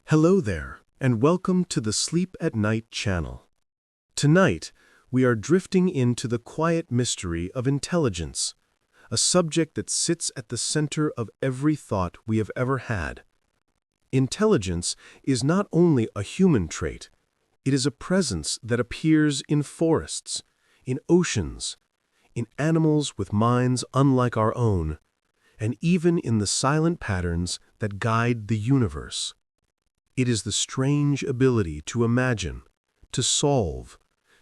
Hello there, and welcome to the Sleep at Night channel. Tonight, we are drifting into the quiet mystery of intelligence, a subject that sits at the center of every thought we have ever had. Intelligence is not only a human trait, it is a presence that appears in forests, in oceans, in animals with minds unlike our own, and even in the silent patterns that guide the universe. It is the strange ability to imagine, to solve,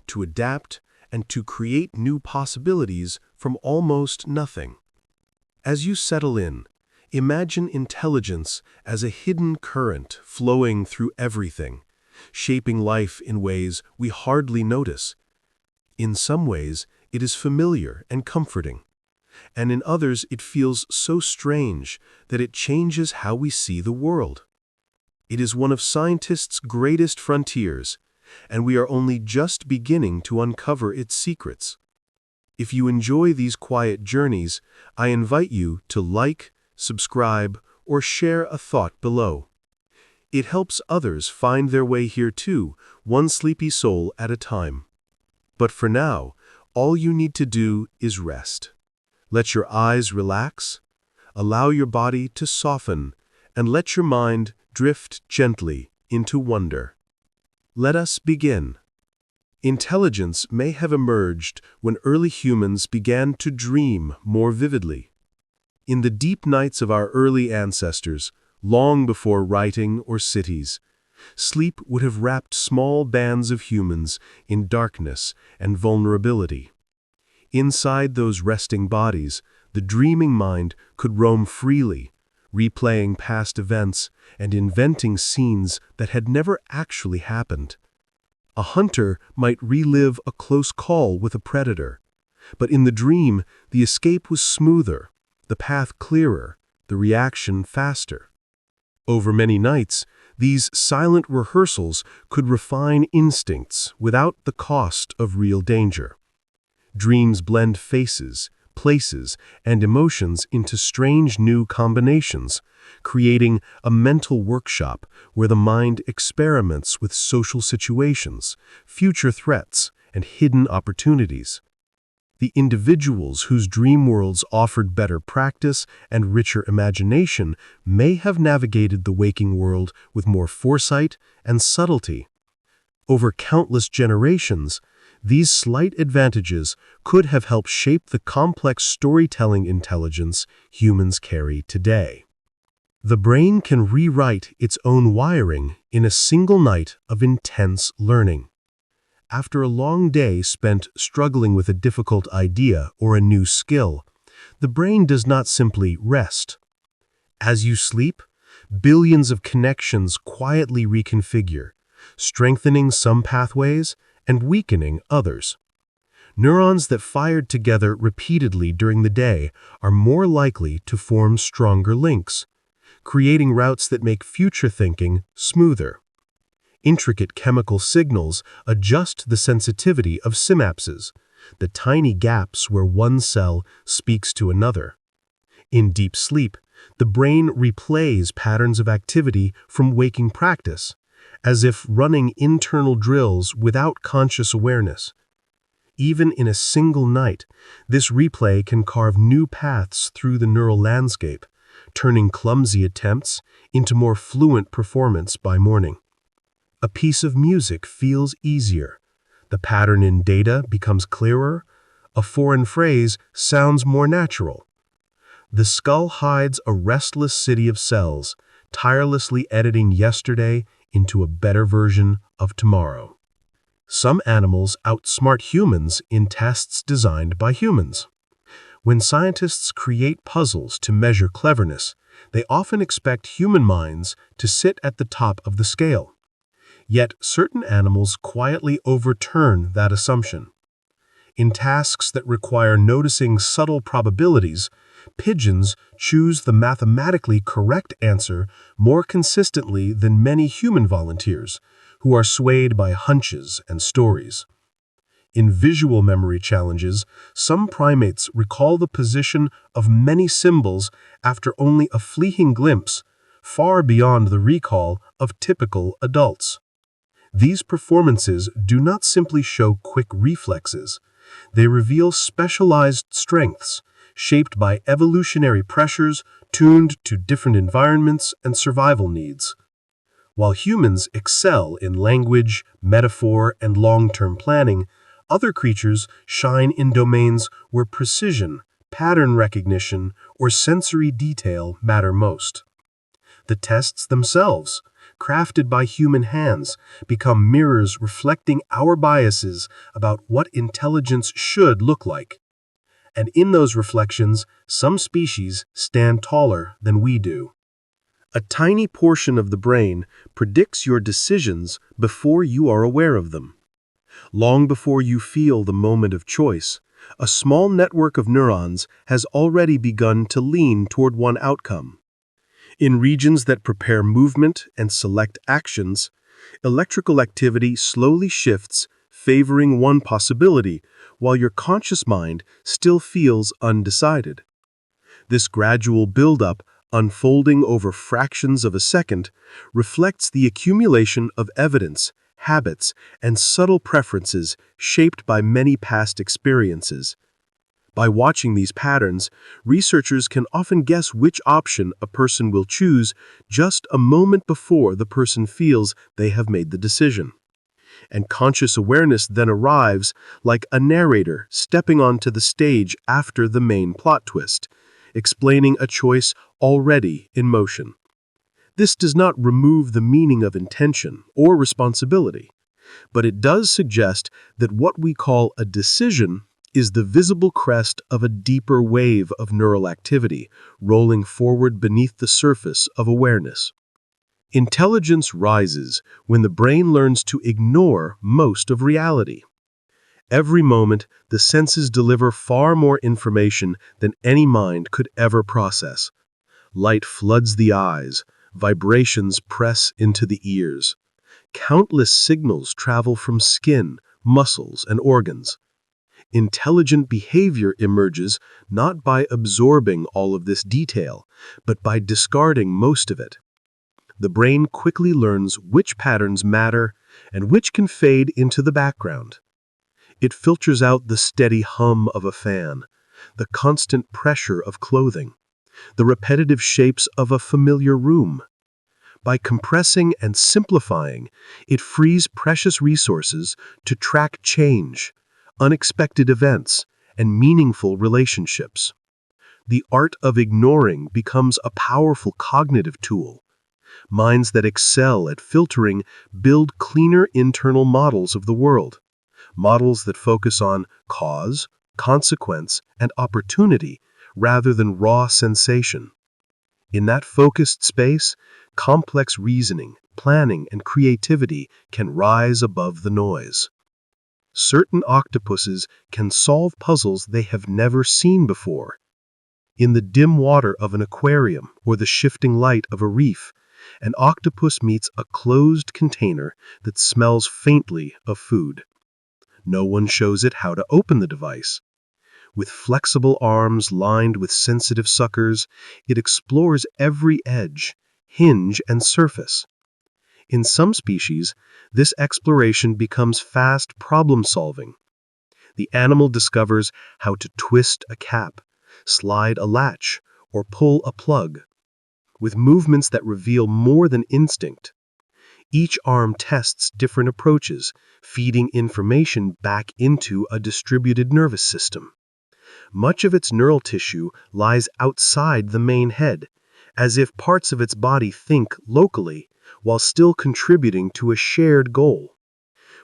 to adapt, and to create new possibilities from almost nothing. As you settle in, imagine intelligence as a hidden current flowing through everything, shaping life in ways we hardly notice. In some ways, it is familiar and comforting, and in others it feels so strange that it changes how we see the world. It is one of scientists' greatest frontiers, and we are only just beginning to uncover its secrets. If you enjoy these quiet journeys, I invite you to like, subscribe, or share a thought below. It helps others find their way here too, one sleepy soul at a time. But for now, all you need to do is rest. Let your eyes relax, allow your body to soften, and let your mind drift gently into wonder. Let us begin. Intelligence may have emerged when early humans began to dream more vividly. In the deep nights of our early ancestors, long before writing or cities, sleep would have wrapped small bands of humans in darkness and vulnerability. Inside those resting bodies, the dreaming mind could roam freely, replaying past events and inventing scenes that had never actually happened. A hunter might relive a close call with a predator, but in the dream, the escape was smoother, the path clearer, the reaction faster. Over many nights, these silent rehearsals could refine instincts without the cost of real danger. Dreams blend faces, places, and emotions into strange new combinations, creating a mental workshop where the mind experiments with social situations, future threats, and hidden opportunities. The individuals whose dream worlds offered better practice and richer imagination may have navigated the waking world with more foresight and subtlety. Over countless generations, these slight advantages could have helped shape the complex storytelling intelligence humans carry today. The brain can rewrite its own wiring in a single night of intense learning. After a long day spent struggling with a difficult idea or a new skill, the brain does not simply rest. As you sleep, billions of connections quietly reconfigure, strengthening some pathways and weakening others. Neurons that fired together repeatedly during the day are more likely to form stronger links, creating routes that make future thinking smoother. Intricate chemical signals adjust the sensitivity of synapses, the tiny gaps where one cell speaks to another. In deep sleep, the brain replays patterns of activity from waking practice, as if running internal drills without conscious awareness. Even in a single night, this replay can carve new paths through the neural landscape, turning clumsy attempts into more fluent performance by morning. A piece of music feels easier, the pattern in data becomes clearer, a foreign phrase sounds more natural. The skull hides a restless city of cells, tirelessly editing yesterday into a better version of tomorrow. Some animals outsmart humans in tests designed by humans. When scientists create puzzles to measure cleverness, they often expect human minds to sit at the top of the scale. Yet certain animals quietly overturn that assumption. In tasks that require noticing subtle probabilities, pigeons choose the mathematically correct answer more consistently than many human volunteers, who are swayed by hunches and stories. In visual memory challenges, some primates recall the position of many symbols after only a fleeting glimpse, far beyond the recall of typical adults. These performances do not simply show quick reflexes, they reveal specialized strengths shaped by evolutionary pressures tuned to different environments and survival needs. While humans excel in language, metaphor, and long-term planning, other creatures shine in domains where precision, pattern recognition, or sensory detail matter most. The tests themselves, crafted by human hands, become mirrors reflecting our biases about what intelligence should look like. And in those reflections, some species stand taller than we do. A tiny portion of the brain predicts your decisions before you are aware of them. Long before you feel the moment of choice, a small network of neurons has already begun to lean toward one outcome. In regions that prepare movement and select actions, electrical activity slowly shifts, favoring one possibility, while your conscious mind still feels undecided. This gradual buildup, unfolding over fractions of a second, reflects the accumulation of evidence, habits, and subtle preferences shaped by many past experiences. By watching these patterns, researchers can often guess which option a person will choose just a moment before the person feels they have made the decision. And conscious awareness then arrives like a narrator stepping onto the stage after the main plot twist, explaining a choice already in motion. This does not remove the meaning of intention or responsibility, but it does suggest that what we call a decision is the visible crest of a deeper wave of neural activity rolling forward beneath the surface of awareness. Intelligence rises when the brain learns to ignore most of reality. Every moment, the senses deliver far more information than any mind could ever process. Light floods the eyes, vibrations press into the ears. Countless signals travel from skin, muscles, and organs. Intelligent behavior emerges not by absorbing all of this detail, but by discarding most of it. The brain quickly learns which patterns matter and which can fade into the background. It filters out the steady hum of a fan, the constant pressure of clothing, the repetitive shapes of a familiar room. By compressing and simplifying, it frees precious resources to track change, unexpected events, and meaningful relationships. The art of ignoring becomes a powerful cognitive tool. Minds that excel at filtering build cleaner internal models of the world, models that focus on cause, consequence, and opportunity rather than raw sensation. In that focused space, complex reasoning, planning, and creativity can rise above the noise. Certain octopuses can solve puzzles they have never seen before. In the dim water of an aquarium or the shifting light of a reef, an octopus meets a closed container that smells faintly of food. No one shows it how to open the device. With flexible arms lined with sensitive suckers, it explores every edge, hinge, and surface. In some species, this exploration becomes fast problem-solving. The animal discovers how to twist a cap, slide a latch, or pull a plug, with movements that reveal more than instinct. Each arm tests different approaches, feeding information back into a distributed nervous system. Much of its neural tissue lies outside the main head, as if parts of its body think locally while still contributing to a shared goal.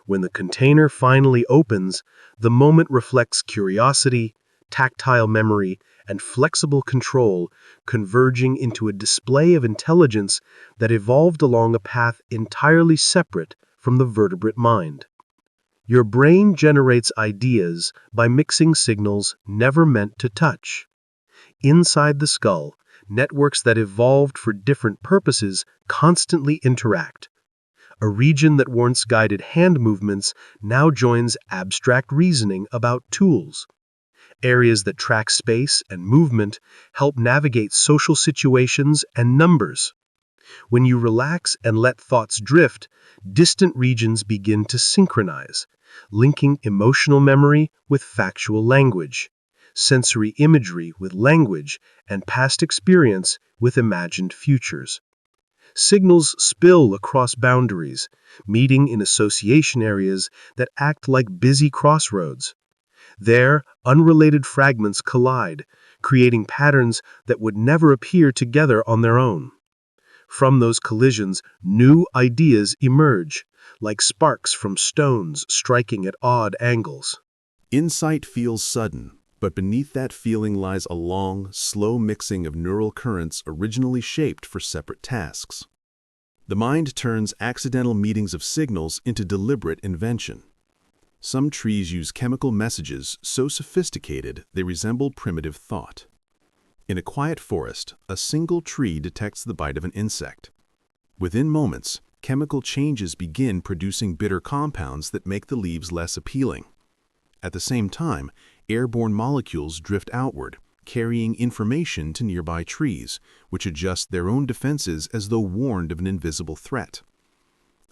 When the container finally opens, the moment reflects curiosity, tactile memory, and flexible control converging into a display of intelligence that evolved along a path entirely separate from the vertebrate mind. Your brain generates ideas by mixing signals never meant to touch. Inside the skull, networks that evolved for different purposes constantly interact. A region that once guided hand movements now joins abstract reasoning about tools. Areas that track space and movement help navigate social situations and numbers. When you relax and let thoughts drift, distant regions begin to synchronize, linking emotional memory with factual language, sensory imagery with language, and past experience with imagined futures. Signals spill across boundaries, meeting in association areas that act like busy crossroads. There, unrelated fragments collide, creating patterns that would never appear together on their own. From those collisions, new ideas emerge, like sparks from stones striking at odd angles. Insight feels sudden, but beneath that feeling lies a long, slow mixing of neural currents originally shaped for separate tasks. The mind turns accidental meetings of signals into deliberate invention. Some trees use chemical messages so sophisticated they resemble primitive thought. In a quiet forest, a single tree detects the bite of an insect. Within moments, chemical changes begin producing bitter compounds that make the leaves less appealing. At the same time, airborne molecules drift outward, carrying information to nearby trees, which adjust their own defenses as though warned of an invisible threat.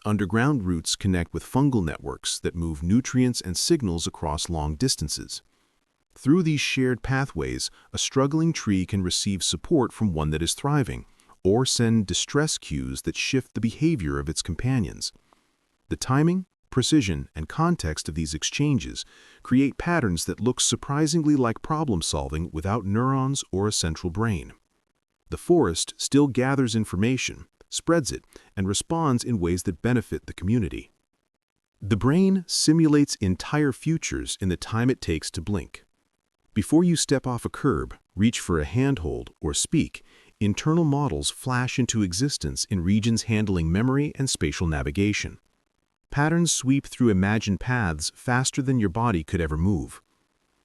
Underground roots connect with fungal networks that move nutrients and signals across long distances. Through these shared pathways, a struggling tree can receive support from one that is thriving, or send distress cues that shift the behavior of its companions. The timing, precision, and context of these exchanges create patterns that look surprisingly like problem-solving without neurons or a central brain. The forest still gathers information, spreads it, and responds in ways that benefit the community. The brain simulates entire futures in the time it takes to blink. Before you step off a curb, reach for a handhold, or speak, internal models flash into existence in regions handling memory and spatial navigation. Patterns sweep through imagined paths faster than your body could ever move.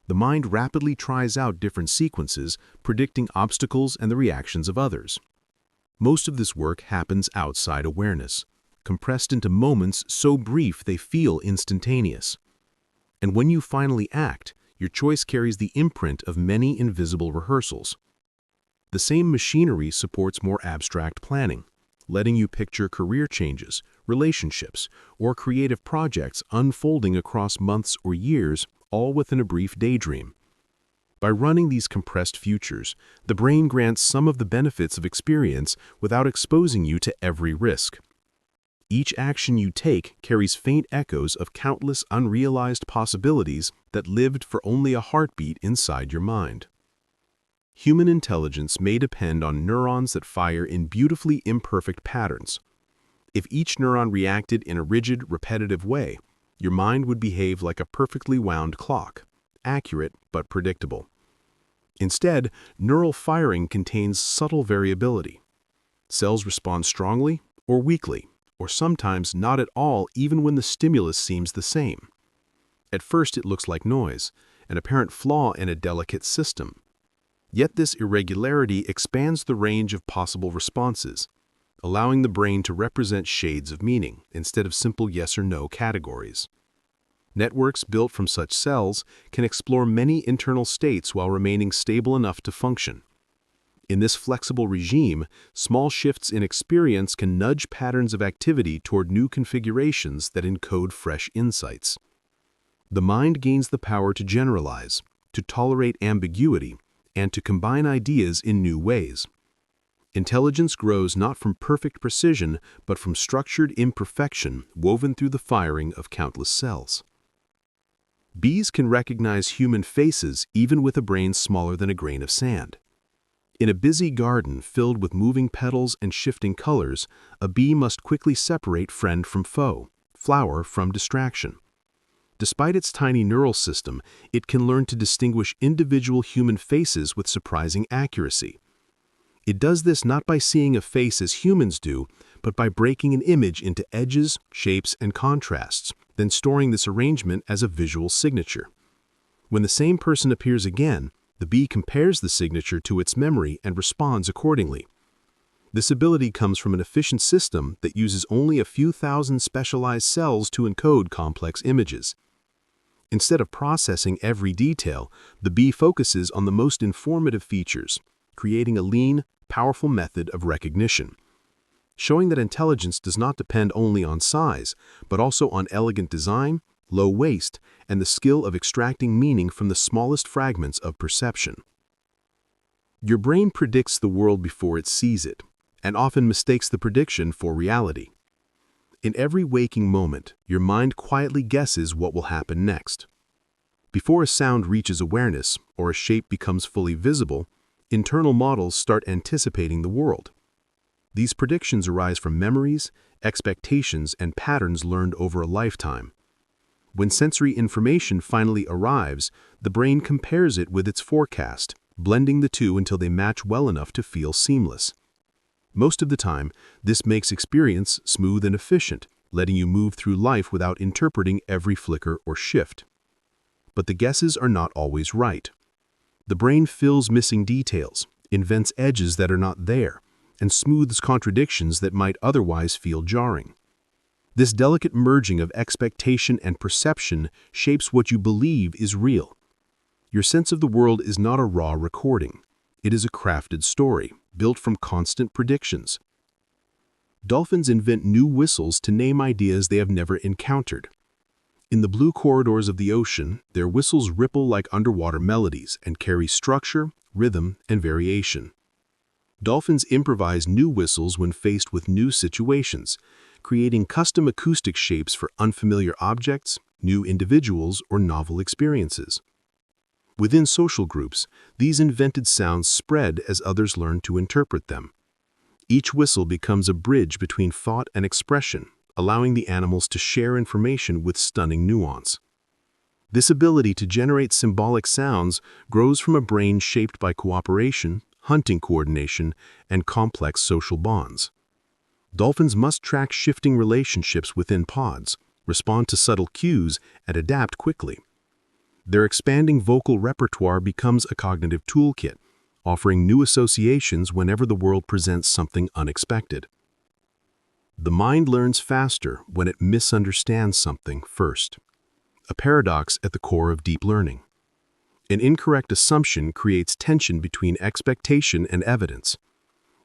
The mind rapidly tries out different sequences, predicting obstacles and the reactions of others. Most of this work happens outside awareness, compressed into moments so brief they feel instantaneous. And when you finally act, your choice carries the imprint of many invisible rehearsals. The same machinery supports more abstract planning, letting you picture career changes, relationships, or creative projects unfolding across months or years, all within a brief daydream. By running these compressed futures, the brain grants some of the benefits of experience without exposing you to every risk. Each action you take carries faint echoes of countless unrealized possibilities that lived for only a heartbeat inside your mind. Human intelligence may depend on neurons that fire in beautifully imperfect patterns. If each neuron reacted in a rigid, repetitive way, your mind would behave like a perfectly wound clock, accurate but predictable. Instead, neural firing contains subtle variability. Cells respond strongly or weakly, or sometimes not at all even when the stimulus seems the same. At first it looks like noise, an apparent flaw in a delicate system. Yet this irregularity expands the range of possible responses, allowing the brain to represent shades of meaning instead of simple yes or no categories. Networks built from such cells can explore many internal states while remaining stable enough to function. In this flexible regime, small shifts in experience can nudge patterns of activity toward new configurations that encode fresh insights. The mind gains the power to generalize, to tolerate ambiguity, and to combine ideas in new ways. Intelligence grows not from perfect precision, but from structured imperfection woven through the firing of countless cells. Bees can recognize human faces even with a brain smaller than a grain of sand. In a busy garden filled with moving petals and shifting colors, a bee must quickly separate friend from foe, flower from distraction. Despite its tiny neural system, it can learn to distinguish individual human faces with surprising accuracy. It does this not by seeing a face as humans do, but by breaking an image into edges, shapes, and contrasts, then storing this arrangement as a visual signature. When the same person appears again, the bee compares the signature to its memory and responds accordingly. This ability comes from an efficient system that uses only a few thousand specialized cells to encode complex images. Instead of processing every detail, the bee focuses on the most informative features, creating a lean, powerful method of recognition. showing that intelligence does not depend only on size, but also on elegant design, low waste, and the skill of extracting meaning from the smallest fragments of perception. Your brain predicts the world before it sees it, and often mistakes the prediction for reality. In every waking moment, your mind quietly guesses what will happen next. Before a sound reaches awareness or a shape becomes fully visible, internal models start anticipating the world. These predictions arise from memories, expectations, and patterns learned over a lifetime. When sensory information finally arrives, the brain compares it with its forecast, blending the two until they match well enough to feel seamless. Most of the time, this makes experience smooth and efficient, letting you move through life without interpreting every flicker or shift. But the guesses are not always right. The brain fills missing details, invents edges that are not there, and smooths contradictions that might otherwise feel jarring. This delicate merging of expectation and perception shapes what you believe is real. Your sense of the world is not a raw recording. It is a crafted story, built from constant predictions. Dolphins invent new whistles to name ideas they have never encountered. In the blue corridors of the ocean, their whistles ripple like underwater melodies and carry structure, rhythm, and variation. Dolphins improvise new whistles when faced with new situations, creating custom acoustic shapes for unfamiliar objects, new individuals, or novel experiences. Within social groups, these invented sounds spread as others learn to interpret them. Each whistle becomes a bridge between thought and expression, allowing the animals to share information with stunning nuance. This ability to generate symbolic sounds grows from a brain shaped by cooperation, hunting coordination, and complex social bonds. Dolphins must track shifting relationships within pods, respond to subtle cues, and adapt quickly. Their expanding vocal repertoire becomes a cognitive toolkit, offering new associations whenever the world presents something unexpected. The mind learns faster when it misunderstands something first, a paradox at the core of deep learning. An incorrect assumption creates tension between expectation and evidence.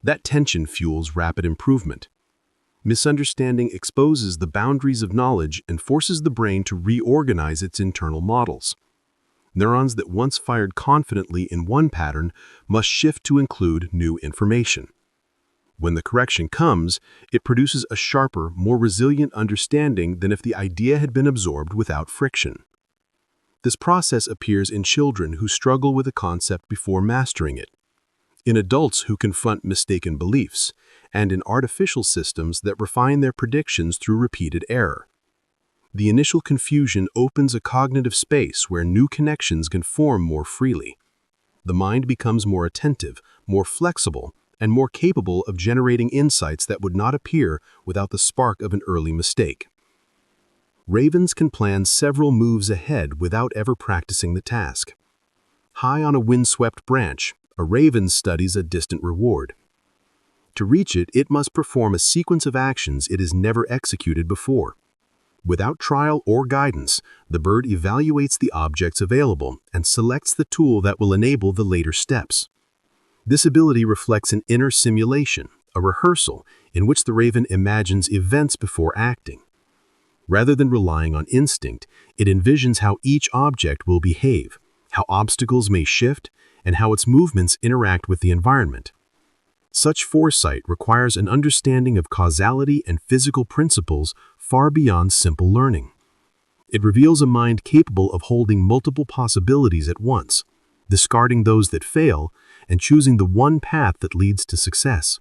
That tension fuels rapid improvement. Misunderstanding exposes the boundaries of knowledge and forces the brain to reorganize its internal models. Neurons that once fired confidently in one pattern must shift to include new information. When the correction comes, it produces a sharper, more resilient understanding than if the idea had been absorbed without friction. This process appears in children who struggle with a concept before mastering it, in adults who confront mistaken beliefs, and in artificial systems that refine their predictions through repeated error. The initial confusion opens a cognitive space where new connections can form more freely. The mind becomes more attentive, more flexible, and more capable of generating insights that would not appear without the spark of an early mistake. Ravens can plan several moves ahead without ever practicing the task. High on a windswept branch, a raven studies a distant reward. To reach it, it must perform a sequence of actions it has never executed before. Without trial or guidance, the bird evaluates the objects available and selects the tool that will enable the later steps. This ability reflects an inner simulation, a rehearsal in which the raven imagines events before acting. Rather than relying on instinct, it envisions how each object will behave, how obstacles may shift, and how its movements interact with the environment. Such foresight requires an understanding of causality and physical principles far beyond simple learning. It reveals a mind capable of holding multiple possibilities at once, discarding those that fail, and choosing the one path that leads to success.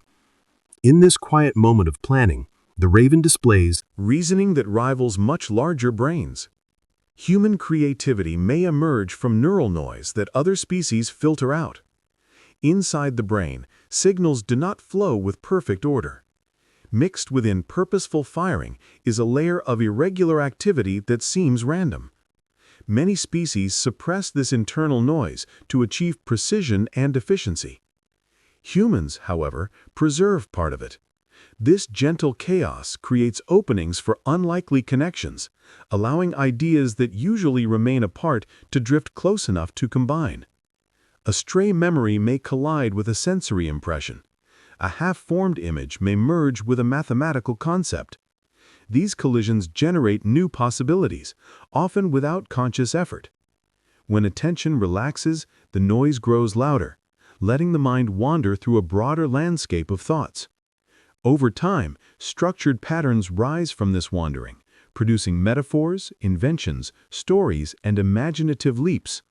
In this quiet moment of planning, the raven displays reasoning that rivals much larger brains. Human creativity may emerge from neural noise that other species filter out. Inside the brain, signals do not flow with perfect order. Mixed within purposeful firing is a layer of irregular activity that seems random. Many species suppress this internal noise to achieve precision and efficiency. Humans, however, preserve part of it. This gentle chaos creates openings for unlikely connections, allowing ideas that usually remain apart to drift close enough to combine. A stray memory may collide with a sensory impression. A half-formed image may merge with a mathematical concept. These collisions generate new possibilities, often without conscious effort. When attention relaxes, the noise grows louder, letting the mind wander through a broader landscape of thoughts. Over time, structured patterns rise from this wandering, producing metaphors, inventions, stories, and imaginative leaps.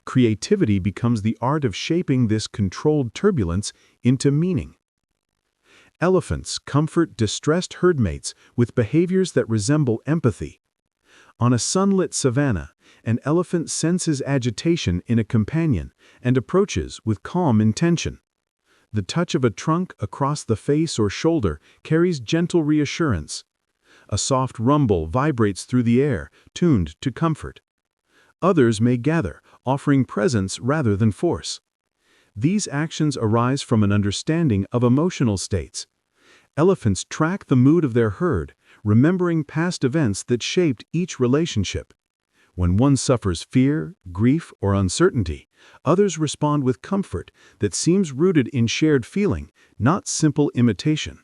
Creativity becomes the art of shaping this controlled turbulence into meaning. Elephants comfort distressed herdmates with behaviors that resemble empathy. On a sunlit savanna, an elephant senses agitation in a companion and approaches with calm intention. The touch of a trunk across the face or shoulder carries gentle reassurance. A soft rumble vibrates through the air, tuned to comfort. Others may gather, offering presence rather than force. These actions arise from an understanding of emotional states. Elephants track the mood of their herd, remembering past events that shaped each relationship. When one suffers fear, grief, or uncertainty, others respond with comfort that seems rooted in shared feeling, not simple imitation.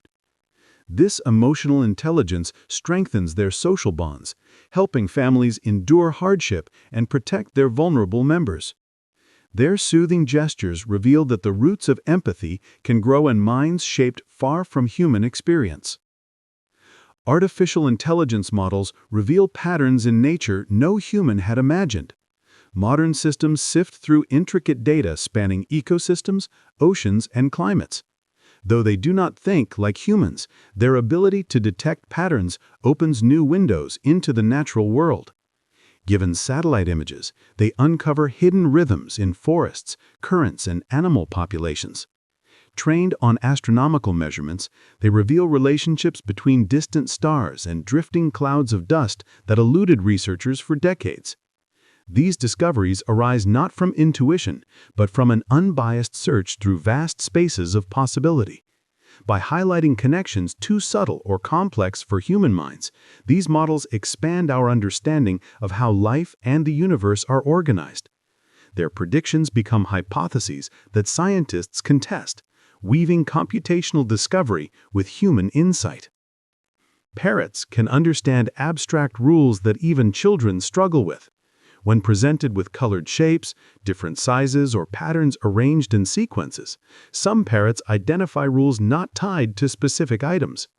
This emotional intelligence strengthens their social bonds, helping families endure hardship and protect their vulnerable members. Their soothing gestures reveal that the roots of empathy can grow in minds shaped far from human experience. Artificial intelligence models reveal patterns in nature no human had imagined. Modern systems sift through intricate data spanning ecosystems, oceans, and climates. Though they do not think like humans, their ability to detect patterns opens new windows into the natural world. Given satellite images, they uncover hidden rhythms in forests, currents, and animal populations. Trained on astronomical measurements, they reveal relationships between distant stars and drifting clouds of dust that eluded researchers for decades. These discoveries arise not from intuition, but from an unbiased search through vast spaces of possibility. By highlighting connections too subtle or complex for human minds, these models expand our understanding of how life and the universe are organized. Their predictions become hypotheses that scientists can test, weaving computational discovery with human insight. Parrots can understand abstract rules that even children struggle with. When presented with colored shapes, different sizes, or patterns arranged in sequences, some parrots identify rules not tied to specific items.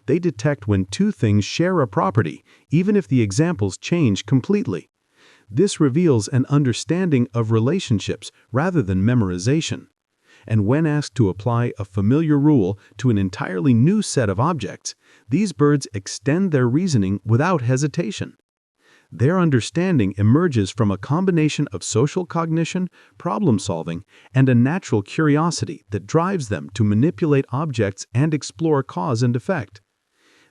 They detect when two things share a property, even if the examples change completely. This reveals an understanding of relationships rather than memorization. And when asked to apply a familiar rule to an entirely new set of objects, these birds extend their reasoning without hesitation. Their understanding emerges from a combination of social cognition, problem-solving, and a natural curiosity that drives them to manipulate objects and explore cause and effect.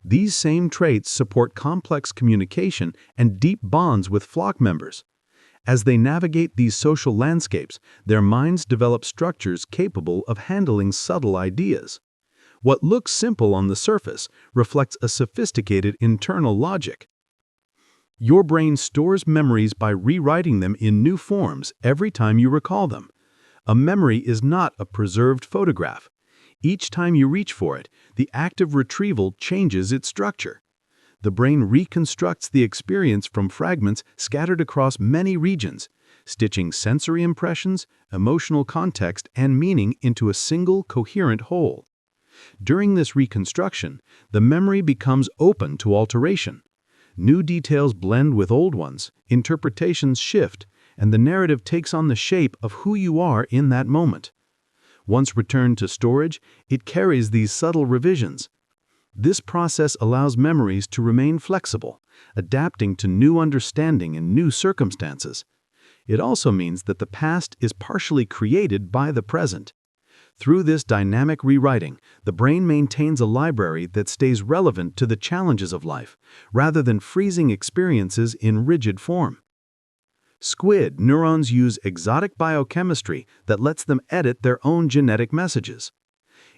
These same traits support complex communication and deep bonds with flock members. As they navigate these social landscapes, their minds develop structures capable of handling subtle ideas. What looks simple on the surface reflects a sophisticated internal logic. Your brain stores memories by rewriting them in new forms every time you recall them. A memory is not a preserved photograph. Each time you reach for it, the act of retrieval changes its structure. The brain reconstructs the experience from fragments scattered across many regions, stitching sensory impressions, emotional context, and meaning into a single coherent whole. During this reconstruction, the memory becomes open to alteration. New details blend with old ones, interpretations shift, and the narrative takes on the shape of who you are in that moment. Once returned to storage, it carries these subtle revisions. This process allows memories to remain flexible, adapting to new understanding and new circumstances. It also means that the past is partially created by the present. Through this dynamic rewriting, the brain maintains a library that stays relevant to the challenges of life, rather than freezing experiences in rigid form. Squid neurons use exotic biochemistry that lets them edit their own genetic messages.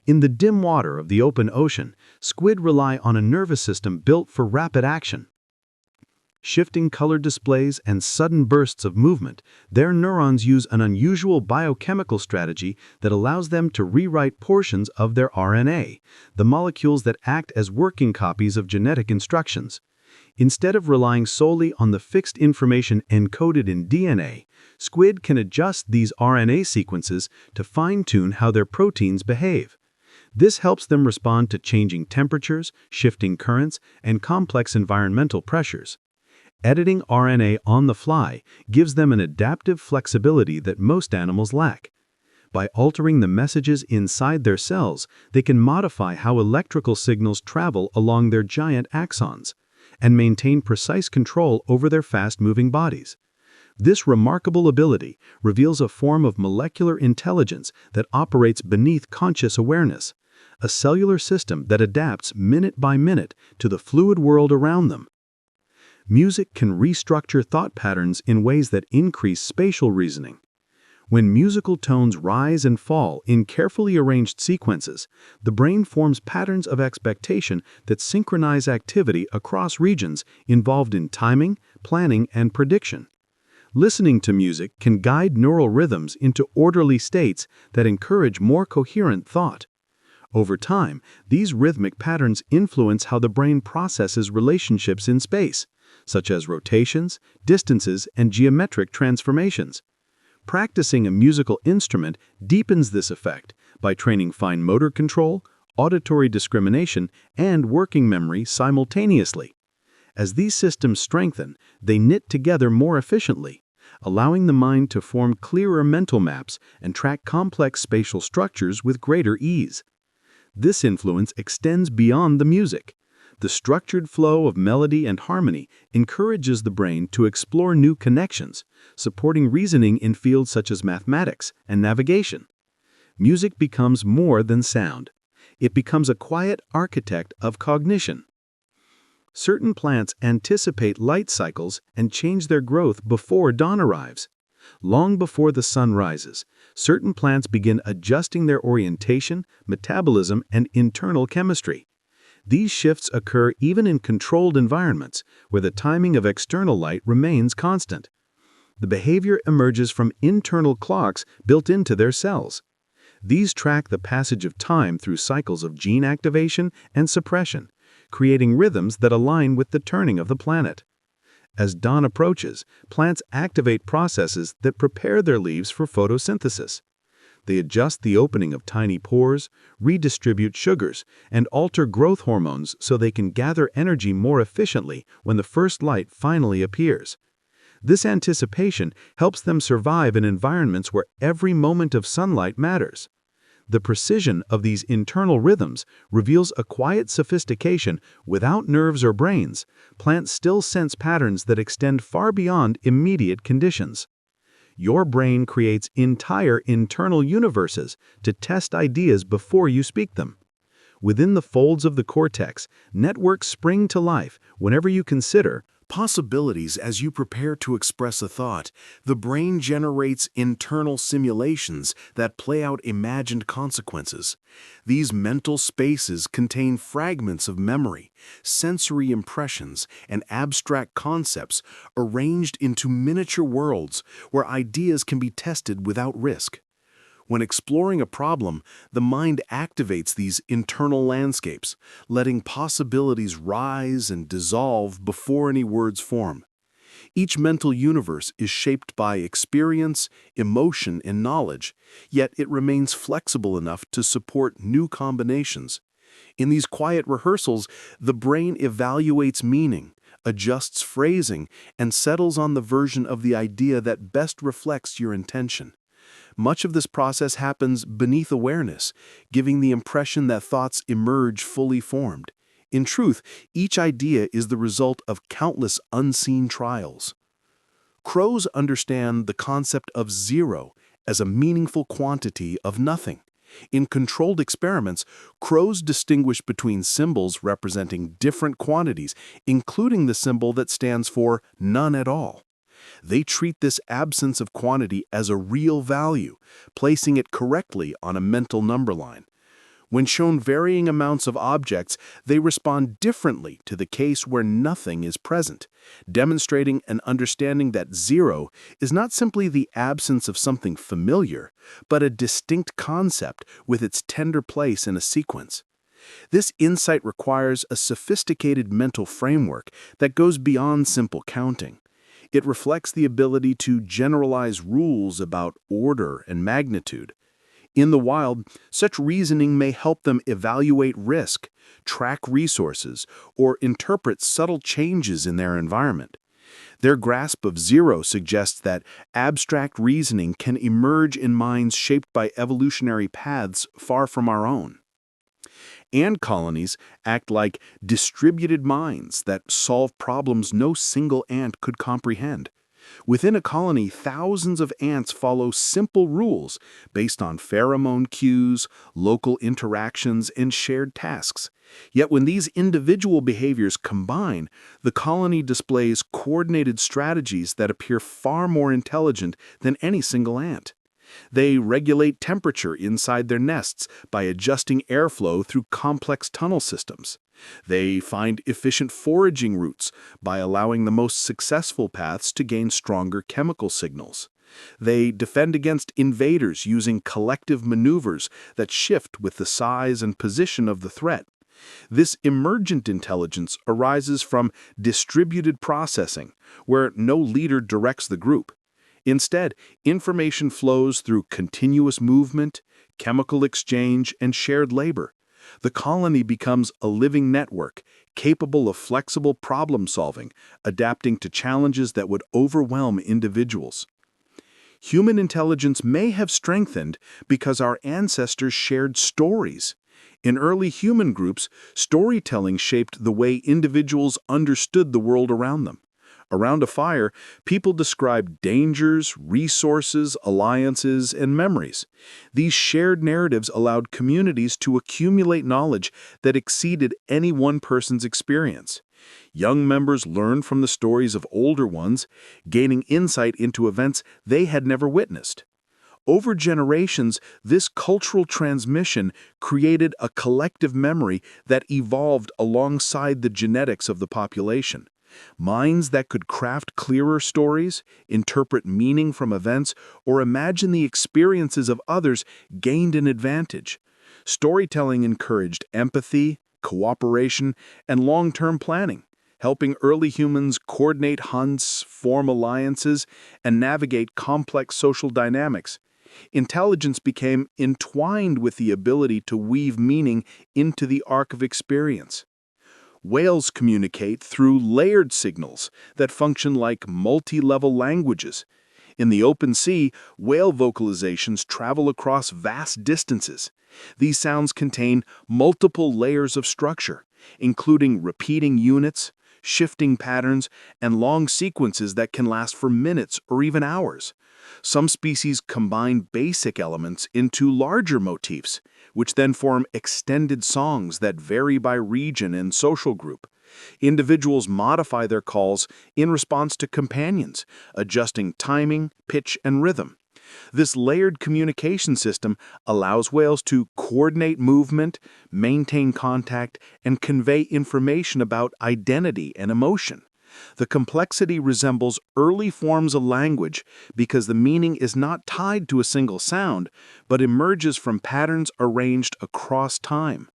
In the dim water of the open ocean, squid rely on a nervous system built for rapid action. Shifting color displays and sudden bursts of movement, their neurons use an unusual biochemical strategy that allows them to rewrite portions of their RNA, the molecules that act as working copies of genetic instructions. Instead of relying solely on the fixed information encoded in DNA, squid can adjust these RNA sequences to fine-tune how their proteins behave. This helps them respond to changing temperatures, shifting currents, and complex environmental pressures. Editing RNA on the fly gives them an adaptive flexibility that most animals lack. By altering the messages inside their cells, they can modify how electrical signals travel along their giant axons and maintain precise control over their fast-moving bodies. This remarkable ability reveals a form of molecular intelligence that operates beneath conscious awareness, a cellular system that adapts minute by minute to the fluid world around them. Music can restructure thought patterns in ways that increase spatial reasoning. When musical tones rise and fall in carefully arranged sequences, the brain forms patterns of expectation that synchronize activity across regions involved in timing, planning, and prediction. Listening to music can guide neural rhythms into orderly states that encourage more coherent thought. Over time, these rhythmic patterns influence how the brain processes relationships in space, such as rotations, distances, and geometric transformations. Practicing a musical instrument deepens this effect by training fine motor control, auditory discrimination, and working memory simultaneously. As these systems strengthen, they knit together more efficiently, allowing the mind to form clearer mental maps and track complex spatial structures with greater ease. This influence extends beyond the music. The structured flow of melody and harmony encourages the brain to explore new connections, supporting reasoning in fields such as mathematics and navigation. Music becomes more than sound. It becomes a quiet architect of cognition. Certain plants anticipate light cycles and change their growth before dawn arrives. Long before the sun rises, certain plants begin adjusting their orientation, metabolism, and internal chemistry. These shifts occur even in controlled environments, where the timing of external light remains constant. The behavior emerges from internal clocks built into their cells. These track the passage of time through cycles of gene activation and suppression, creating rhythms that align with the turning of the planet. As dawn approaches, plants activate processes that prepare their leaves for photosynthesis. They adjust the opening of tiny pores, redistribute sugars, and alter growth hormones so they can gather energy more efficiently when the first light finally appears. This anticipation helps them survive in environments where every moment of sunlight matters. The precision of these internal rhythms reveals a quiet sophistication without nerves or brains. Plants still sense patterns that extend far beyond immediate conditions. Your brain creates entire internal universes to test ideas before you speak them. Within the folds of the cortex, networks spring to life whenever you consider possibilities. As you prepare to express a thought, the brain generates internal simulations that play out imagined consequences. These mental spaces contain fragments of memory, sensory impressions, and abstract concepts arranged into miniature worlds where ideas can be tested without risk. When exploring a problem, the mind activates these internal landscapes, letting possibilities rise and dissolve before any words form. Each mental universe is shaped by experience, emotion, and knowledge, yet it remains flexible enough to support new combinations. In these quiet rehearsals, the brain evaluates meaning, adjusts phrasing, and settles on the version of the idea that best reflects your intention. Much of this process happens beneath awareness, giving the impression that thoughts emerge fully formed. In truth, each idea is the result of countless unseen trials. Crows understand the concept of zero as a meaningful quantity of nothing. In controlled experiments, crows distinguish between symbols representing different quantities, including the symbol that stands for none at all. They treat this absence of quantity as a real value, placing it correctly on a mental number line. When shown varying amounts of objects, they respond differently to the case where nothing is present, demonstrating an understanding that zero is not simply the absence of something familiar, but a distinct concept with its tender place in a sequence. This insight requires a sophisticated mental framework that goes beyond simple counting. It reflects the ability to generalize rules about order and magnitude. In the wild, such reasoning may help them evaluate risk, track resources, or interpret subtle changes in their environment. Their grasp of zero suggests that abstract reasoning can emerge in minds shaped by evolutionary paths far from our own. Ant colonies act like distributed minds that solve problems no single ant could comprehend. Within a colony, thousands of ants follow simple rules based on pheromone cues, local interactions, and shared tasks. Yet when these individual behaviors combine, the colony displays coordinated strategies that appear far more intelligent than any single ant. They regulate temperature inside their nests by adjusting airflow through complex tunnel systems. They find efficient foraging routes by allowing the most successful paths to gain stronger chemical signals. They defend against invaders using collective maneuvers that shift with the size and position of the threat. This emergent intelligence arises from distributed processing, where no leader directs the group. Instead, information flows through continuous movement, chemical exchange, and shared labor. The colony becomes a living network, capable of flexible problem solving, adapting to challenges that would overwhelm individuals. Human intelligence may have strengthened because our ancestors shared stories. In early human groups, storytelling shaped the way individuals understood the world around them. Around a fire, people described dangers, resources, alliances, and memories. These shared narratives allowed communities to accumulate knowledge that exceeded any one person's experience. Young members learned from the stories of older ones, gaining insight into events they had never witnessed. Over generations, this cultural transmission created a collective memory that evolved alongside the genetics of the population. Minds that could craft clearer stories, interpret meaning from events, or imagine the experiences of others gained an advantage. Storytelling encouraged empathy, cooperation, and long-term planning, helping early humans coordinate hunts, form alliances, and navigate complex social dynamics. Intelligence became entwined with the ability to weave meaning into the arc of experience. Whales communicate through layered signals that function like multi-level languages. In the open sea, whale vocalizations travel across vast distances. These sounds contain multiple layers of structure, including repeating units, shifting patterns, and long sequences that can last for minutes or even hours. Some species combine basic elements into larger motifs, which then form extended songs that vary by region and social group. Individuals modify their calls in response to companions, adjusting timing, pitch, and rhythm. This layered communication system allows whales to coordinate movement, maintain contact, and convey information about identity and emotion. The complexity resembles early forms of language because the meaning is not tied to a single sound, but emerges from patterns arranged across time.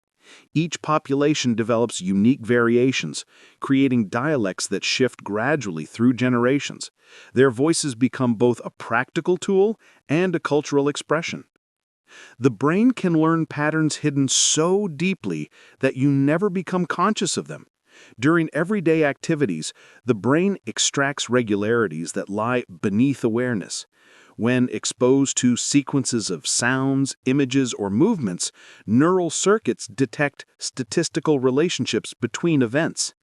Each population develops unique variations, creating dialects that shift gradually through generations. Their voices become both a practical tool and a cultural expression. The brain can learn patterns hidden so deeply that you never become conscious of them. During everyday activities, the brain extracts regularities that lie beneath awareness. When exposed to sequences of sounds, images, or movements, neural circuits detect statistical relationships between events.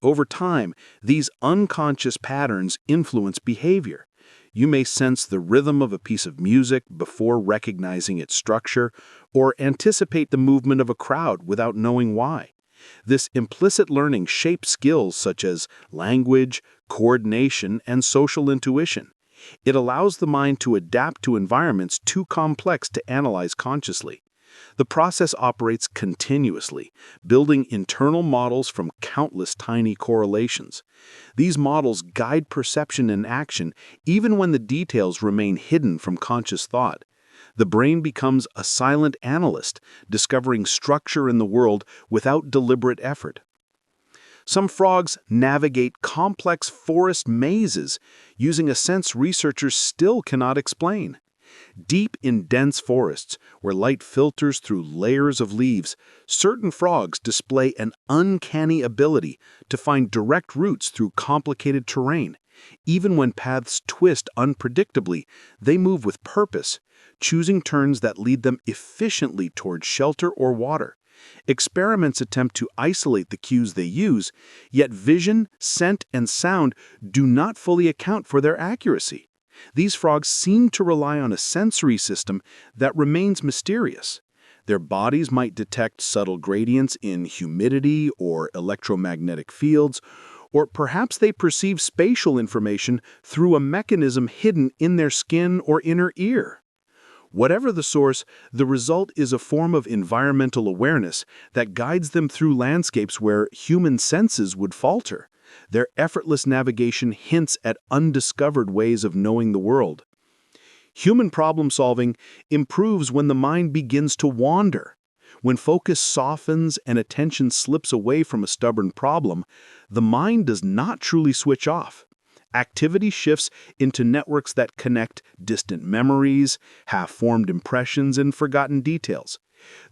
Over time, these unconscious patterns influence behavior. You may sense the rhythm of a piece of music before recognizing its structure, or anticipate the movement of a crowd without knowing why. This implicit learning shapes skills such as language, coordination, and social intuition. It allows the mind to adapt to environments too complex to analyze consciously. The process operates continuously, building internal models from countless tiny correlations. These models guide perception and action even when the details remain hidden from conscious thought. The brain becomes a silent analyst, discovering structure in the world without deliberate effort. Some frogs navigate complex forest mazes using a sense researchers still cannot explain. Deep in dense forests, where light filters through layers of leaves, certain frogs display an uncanny ability to find direct routes through complicated terrain. Even when paths twist unpredictably, they move with purpose, choosing turns that lead them efficiently toward shelter or water. Experiments attempt to isolate the cues they use, yet vision, scent, and sound do not fully account for their accuracy. These frogs seem to rely on a sensory system that remains mysterious. Their bodies might detect subtle gradients in humidity or electromagnetic fields, or perhaps they perceive spatial information through a mechanism hidden in their skin or inner ear. Whatever the source, the result is a form of environmental awareness that guides them through landscapes where human senses would falter. Their effortless navigation hints at undiscovered ways of knowing the world. Human problem solving improves when the mind begins to wander. When focus softens and attention slips away from a stubborn problem, the mind does not truly switch off. Activity shifts into networks that connect distant memories, half-formed impressions, and forgotten details.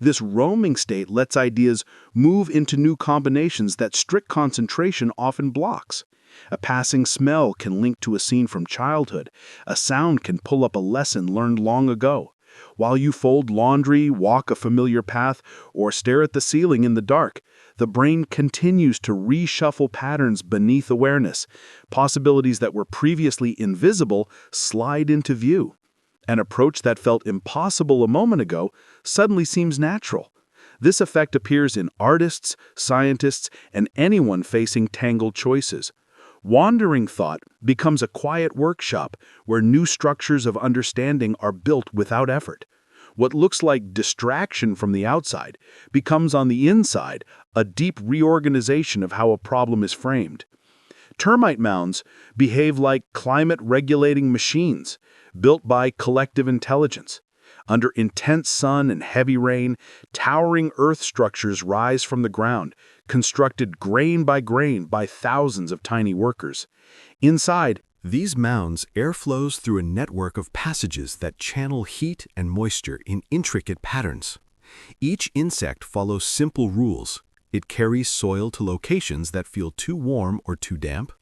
This roaming state lets ideas move into new combinations that strict concentration often blocks. A passing smell can link to a scene from childhood. A sound can pull up a lesson learned long ago. While you fold laundry, walk a familiar path, or stare at the ceiling in the dark, the brain continues to reshuffle patterns beneath awareness. Possibilities that were previously invisible slide into view. An approach that felt impossible a moment ago suddenly seems natural. This effect appears in artists, scientists, and anyone facing tangled choices. Wandering thought becomes a quiet workshop where new structures of understanding are built without effort. What looks like distraction from the outside becomes on the inside a deep reorganization of how a problem is framed. Termite mounds behave like climate-regulating machines built by collective intelligence. Under intense sun and heavy rain, towering earth structures rise from the ground, constructed grain by thousands of tiny workers. Inside these mounds, air flows through a network of passages that channel heat and moisture in intricate patterns. Each insect follows simple rules. It carries soil to locations that feel too warm or too damp,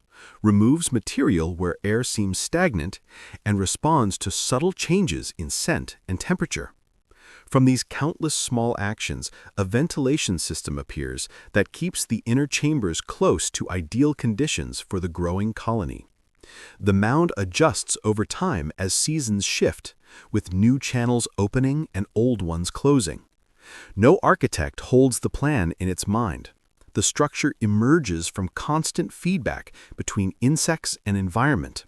removes material where air seems stagnant, and responds to subtle changes in scent and temperature. From these countless small actions, a ventilation system appears that keeps the inner chambers close to ideal conditions for the growing colony. The mound adjusts over time as seasons shift, with new channels opening and old ones closing. No architect holds the plan in its mind. The structure emerges from constant feedback between insects and environment.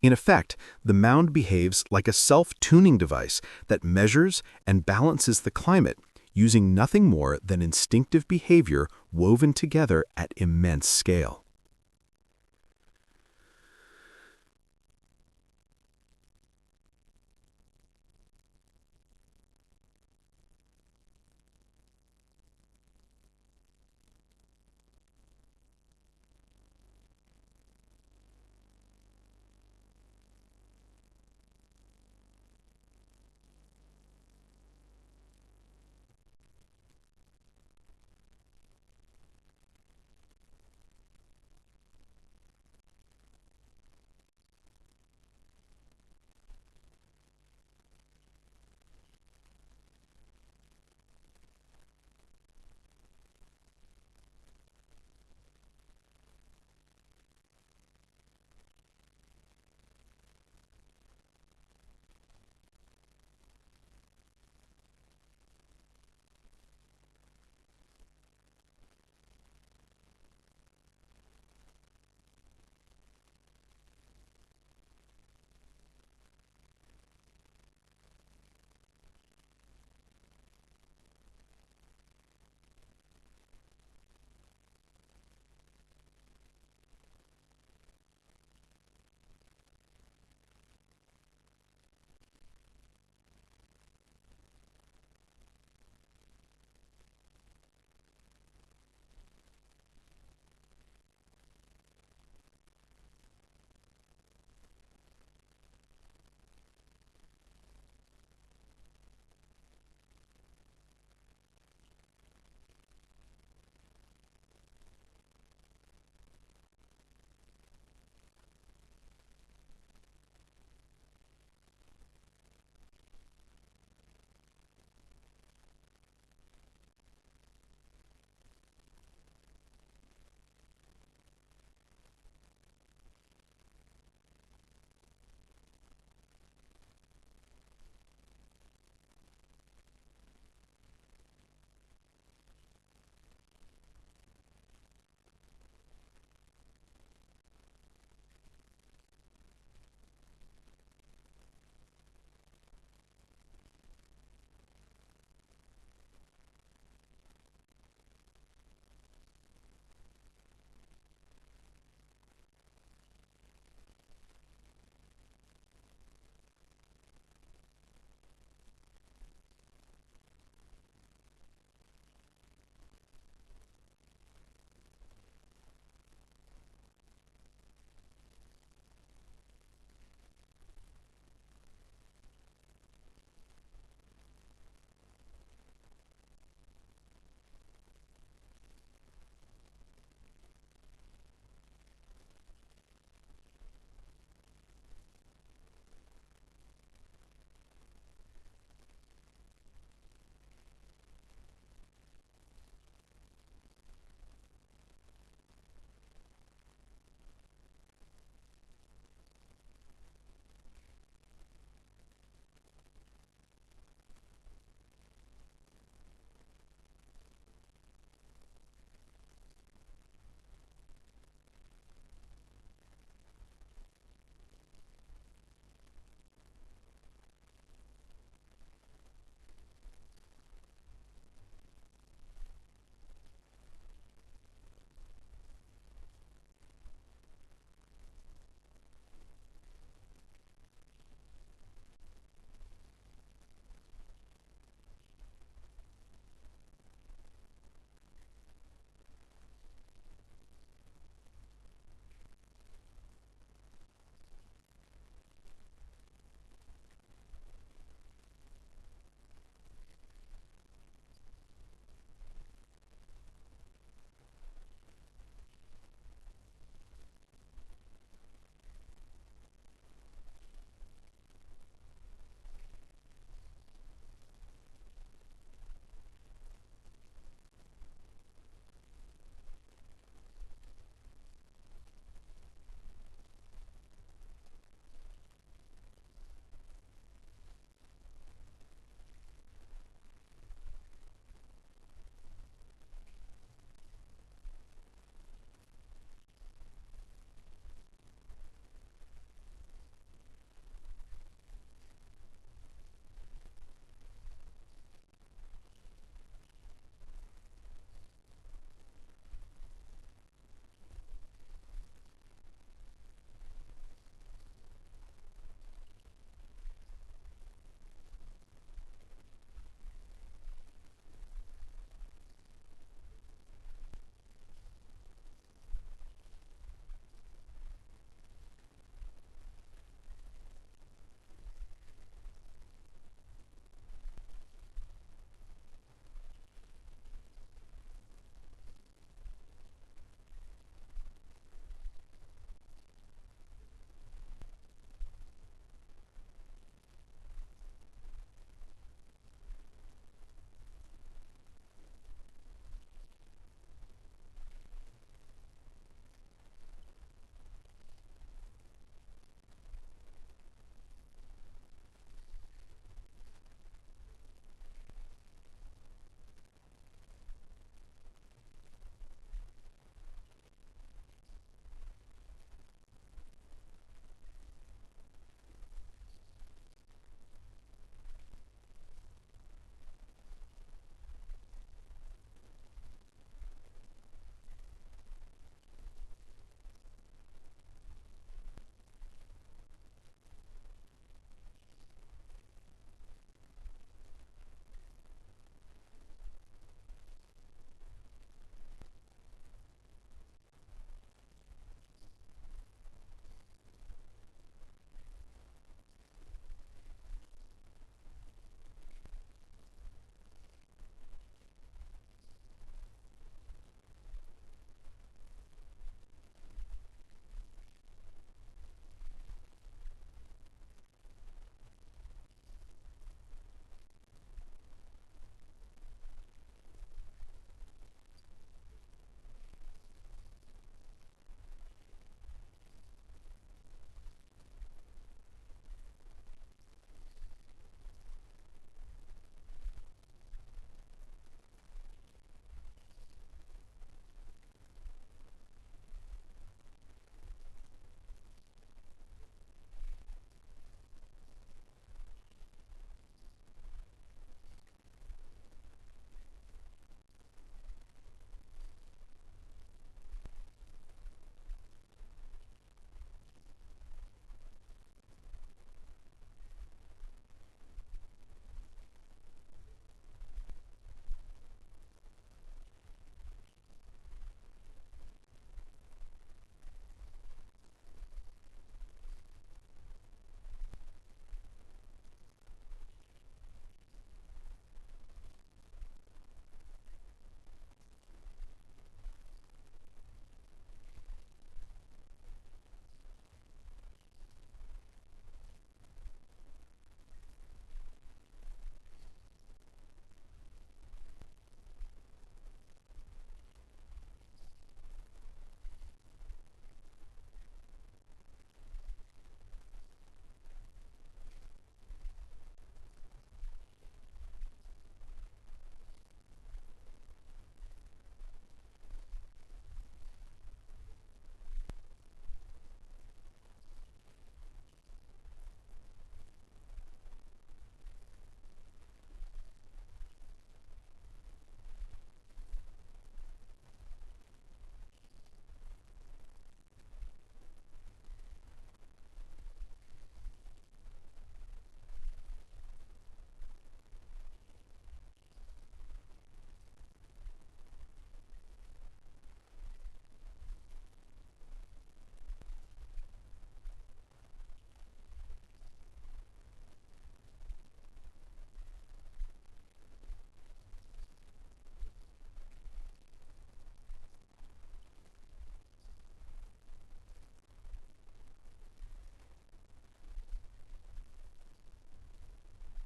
In effect, the mound behaves like a self-tuning device that measures and balances the climate, using nothing more than instinctive behavior woven together at immense scale.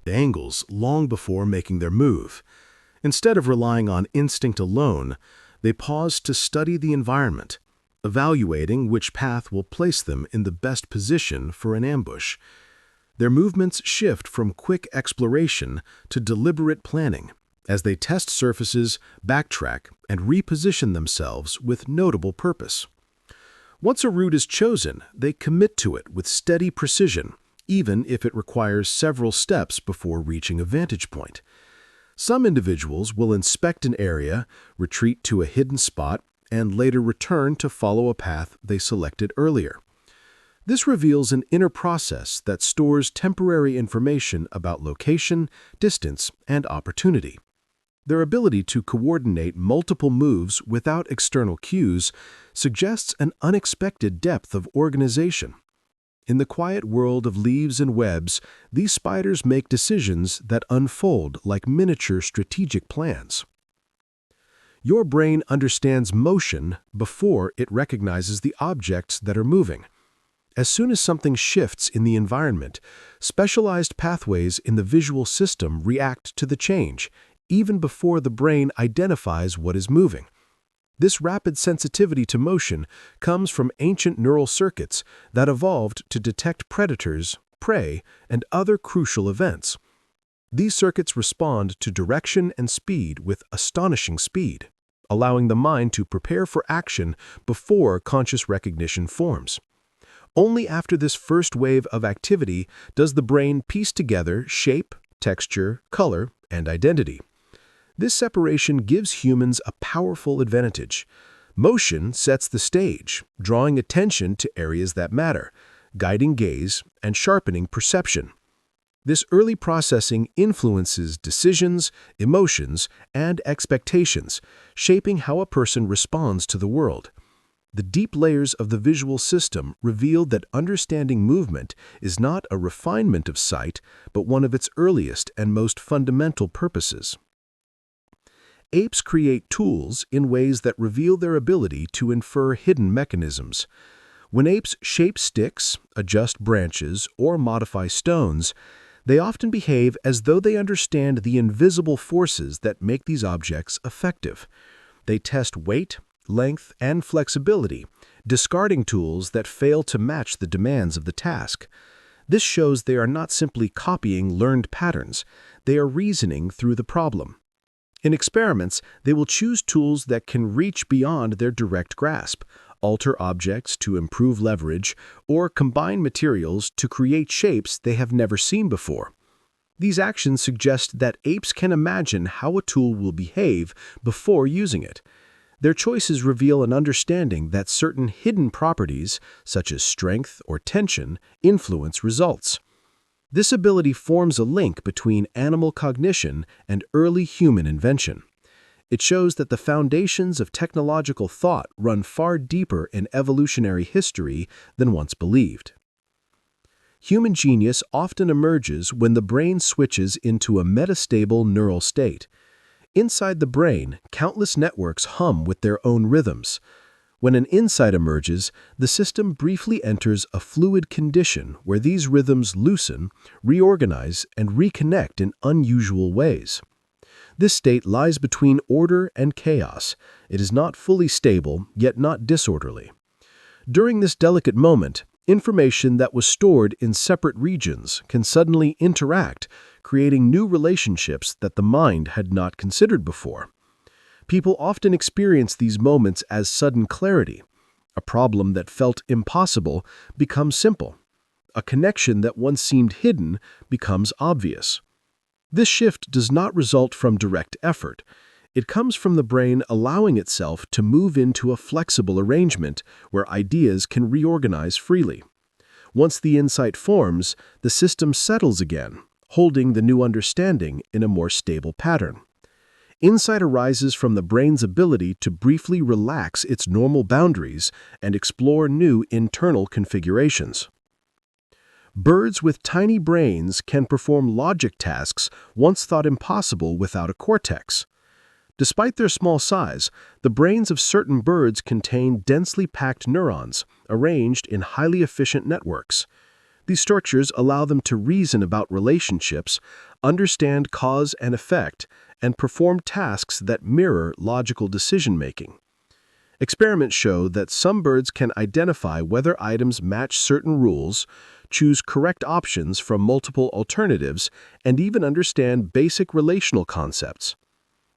angles long before making their move. Instead of relying on instinct alone, they pause to study the environment, evaluating which path will place them in the best position for an ambush. Their movements shift from quick exploration to deliberate planning, as they test surfaces, backtrack, and reposition themselves with notable purpose. Once a route is chosen, they commit to it with steady precision, even if it requires several steps before reaching a vantage point. Some individuals will inspect an area, retreat to a hidden spot, and later return to follow a path they selected earlier. This reveals an inner process that stores temporary information about location, distance, and opportunity. Their ability to coordinate multiple moves without external cues suggests an unexpected depth of organization. In the quiet world of leaves and webs, these spiders make decisions that unfold like miniature strategic plans. Your brain understands motion before it recognizes the objects that are moving. As soon as something shifts in the environment, specialized pathways in the visual system react to the change, even before the brain identifies what is moving. This rapid sensitivity to motion comes from ancient neural circuits that evolved to detect predators, prey, and other crucial events. These circuits respond to direction and speed with astonishing speed, allowing the mind to prepare for action before conscious recognition forms. Only after this first wave of activity does the brain piece together shape, texture, color, and identity. This separation gives humans a powerful advantage. Motion sets the stage, drawing attention to areas that matter, guiding gaze, and sharpening perception. This early processing influences decisions, emotions, and expectations, shaping how a person responds to the world. The deep layers of the visual system reveal that understanding movement is not a refinement of sight, but one of its earliest and most fundamental purposes. Apes create tools in ways that reveal their ability to infer hidden mechanisms. When apes shape sticks, adjust branches, or modify stones, they often behave as though they understand the invisible forces that make these objects effective. They test weight, length, and flexibility, discarding tools that fail to match the demands of the task. This shows they are not simply copying learned patterns, they are reasoning through the problem. In experiments, they will choose tools that can reach beyond their direct grasp, alter objects to improve leverage, or combine materials to create shapes they have never seen before. These actions suggest that apes can imagine how a tool will behave before using it. Their choices reveal an understanding that certain hidden properties, such as strength or tension, influence results. This ability forms a link between animal cognition and early human invention. It shows that the foundations of technological thought run far deeper in evolutionary history than once believed. Human genius often emerges when the brain switches into a metastable neural state. Inside the brain, countless networks hum with their own rhythms. When an insight emerges, the system briefly enters a fluid condition where these rhythms loosen, reorganize, and reconnect in unusual ways. This state lies between order and chaos. It is not fully stable, yet not disorderly. During this delicate moment, information that was stored in separate regions can suddenly interact, creating new relationships that the mind had not considered before. People often experience these moments as sudden clarity. A problem that felt impossible becomes simple. A connection that once seemed hidden becomes obvious. This shift does not result from direct effort. It comes from the brain allowing itself to move into a flexible arrangement where ideas can reorganize freely. Once the insight forms, the system settles again, holding the new understanding in a more stable pattern. Insight arises from the brain's ability to briefly relax its normal boundaries and explore new internal configurations. Birds with tiny brains can perform logic tasks once thought impossible without a cortex. Despite their small size, the brains of certain birds contain densely packed neurons, arranged in highly efficient networks. These structures allow them to reason about relationships, understand cause and effect, and perform tasks that mirror logical decision-making. Experiments show that some birds can identify whether items match certain rules, choose correct options from multiple alternatives, and even understand basic relational concepts.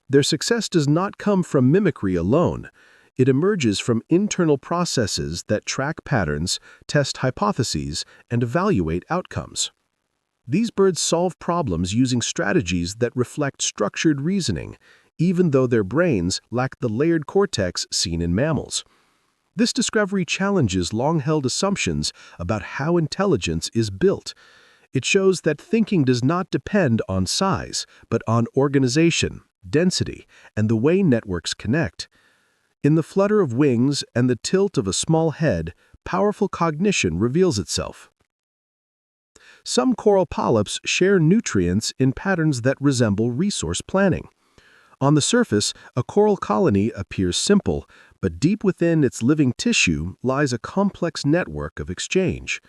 Their success does not come from mimicry alone. It emerges from internal processes that track patterns, test hypotheses, and evaluate outcomes. These birds solve problems using strategies that reflect structured reasoning, even though their brains lack the layered cortex seen in mammals. This discovery challenges long-held assumptions about how intelligence is built. It shows that thinking does not depend on size, but on organization, density, and the way networks connect. In the flutter of wings and the tilt of a small head, powerful cognition reveals itself. Some coral polyps share nutrients in patterns that resemble resource planning. On the surface, a coral colony appears simple, but deep within its living tissue lies a complex network of exchange.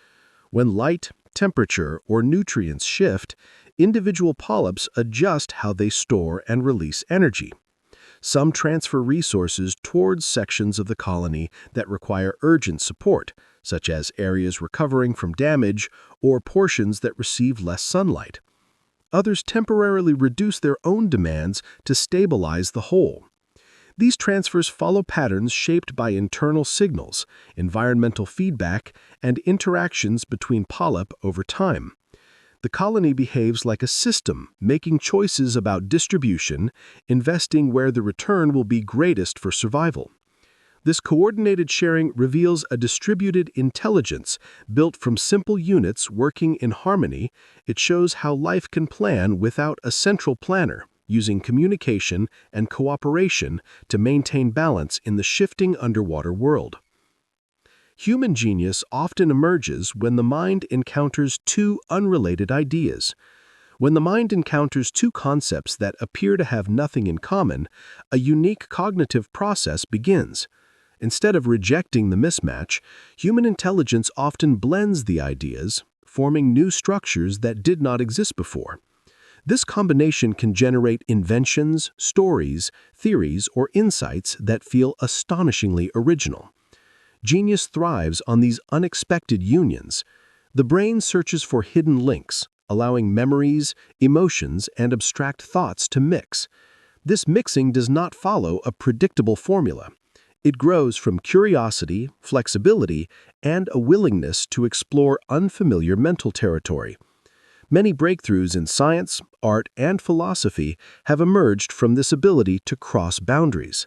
When light, temperature, or nutrients shift, individual polyps adjust how they store and release energy. Some transfer resources towards sections of the colony that require urgent support, such as areas recovering from damage or portions that receive less sunlight. Others temporarily reduce their own demands to stabilize the whole. These transfers follow patterns shaped by internal signals, environmental feedback, and interactions between polyp over time. The colony behaves like a system, making choices about distribution, investing where the return will be greatest for survival. This coordinated sharing reveals a distributed intelligence built from simple units working in harmony. It shows how life can plan without a central planner, using communication and cooperation to maintain balance in the shifting underwater world. Human genius often emerges when the mind encounters two unrelated ideas. When the mind encounters two concepts that appear to have nothing in common, a unique cognitive process begins. Instead of rejecting the mismatch, human intelligence often blends the ideas, forming new structures that did not exist before. This combination can generate inventions, stories, theories, or insights that feel astonishingly original. Genius thrives on these unexpected unions. The brain searches for hidden links, allowing memories, emotions, and abstract thoughts to mix. This mixing does not follow a predictable formula. It grows from curiosity, flexibility, and a willingness to explore unfamiliar mental territory. Many breakthroughs in science, art, and philosophy have emerged from this ability to cross boundaries.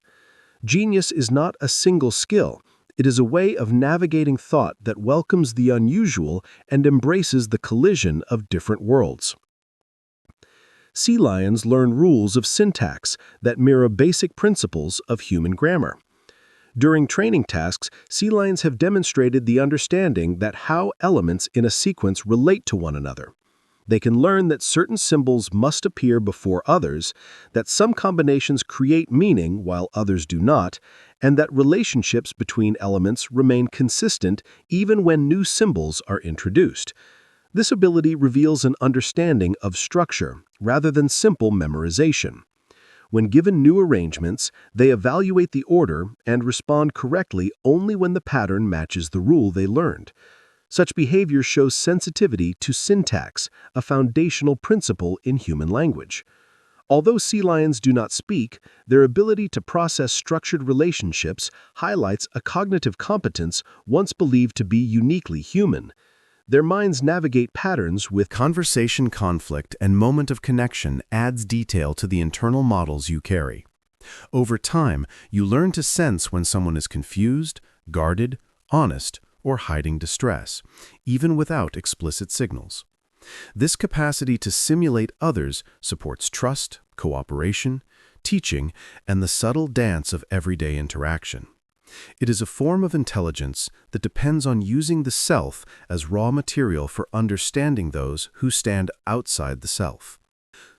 Genius is not a single skill. It is a way of navigating thought that welcomes the unusual and embraces the collision of different worlds. Sea lions learn rules of syntax that mirror basic principles of human grammar. During training tasks, sea lions have demonstrated the understanding that how elements in a sequence relate to one another. They can learn that certain symbols must appear before others, that some combinations create meaning while others do not, and that relationships between elements remain consistent even when new symbols are introduced. This ability reveals an understanding of structure rather than simple memorization. When given new arrangements, they evaluate the order and respond correctly only when the pattern matches the rule they learned. Such behavior shows sensitivity to syntax, a foundational principle in human language. Although sea lions do not speak, their ability to process structured relationships highlights a cognitive competence once believed to be uniquely human. Their minds navigate patterns with Conversation conflict and moment of connection adds detail to the internal models you carry. Over time, you learn to sense when someone is confused, guarded, honest, or hiding distress, even without explicit signals. This capacity to simulate others supports trust, cooperation, teaching, and the subtle dance of everyday interaction. It is a form of intelligence that depends on using the self as raw material for understanding those who stand outside the self.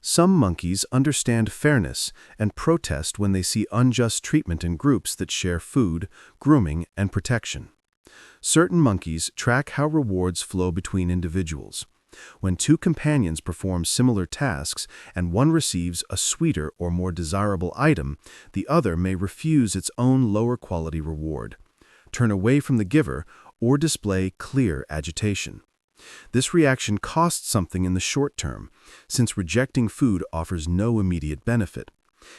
Some monkeys understand fairness and protest when they see unjust treatment in groups that share food, grooming, and protection. Certain monkeys track how rewards flow between individuals. When two companions perform similar tasks and one receives a sweeter or more desirable item, the other may refuse its own lower quality reward, turn away from the giver, or display clear agitation. This reaction costs something in the short term, since rejecting food offers no immediate benefit.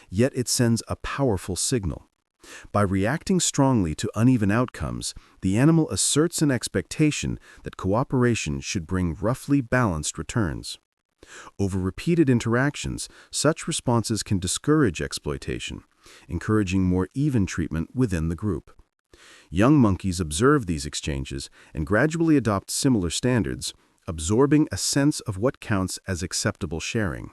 Yet it sends a powerful signal. By reacting strongly to uneven outcomes, the animal asserts an expectation that cooperation should bring roughly balanced returns. Over repeated interactions, such responses can discourage exploitation, encouraging more even treatment within the group. Young monkeys observe these exchanges and gradually adopt similar standards, absorbing a sense of what counts as acceptable sharing.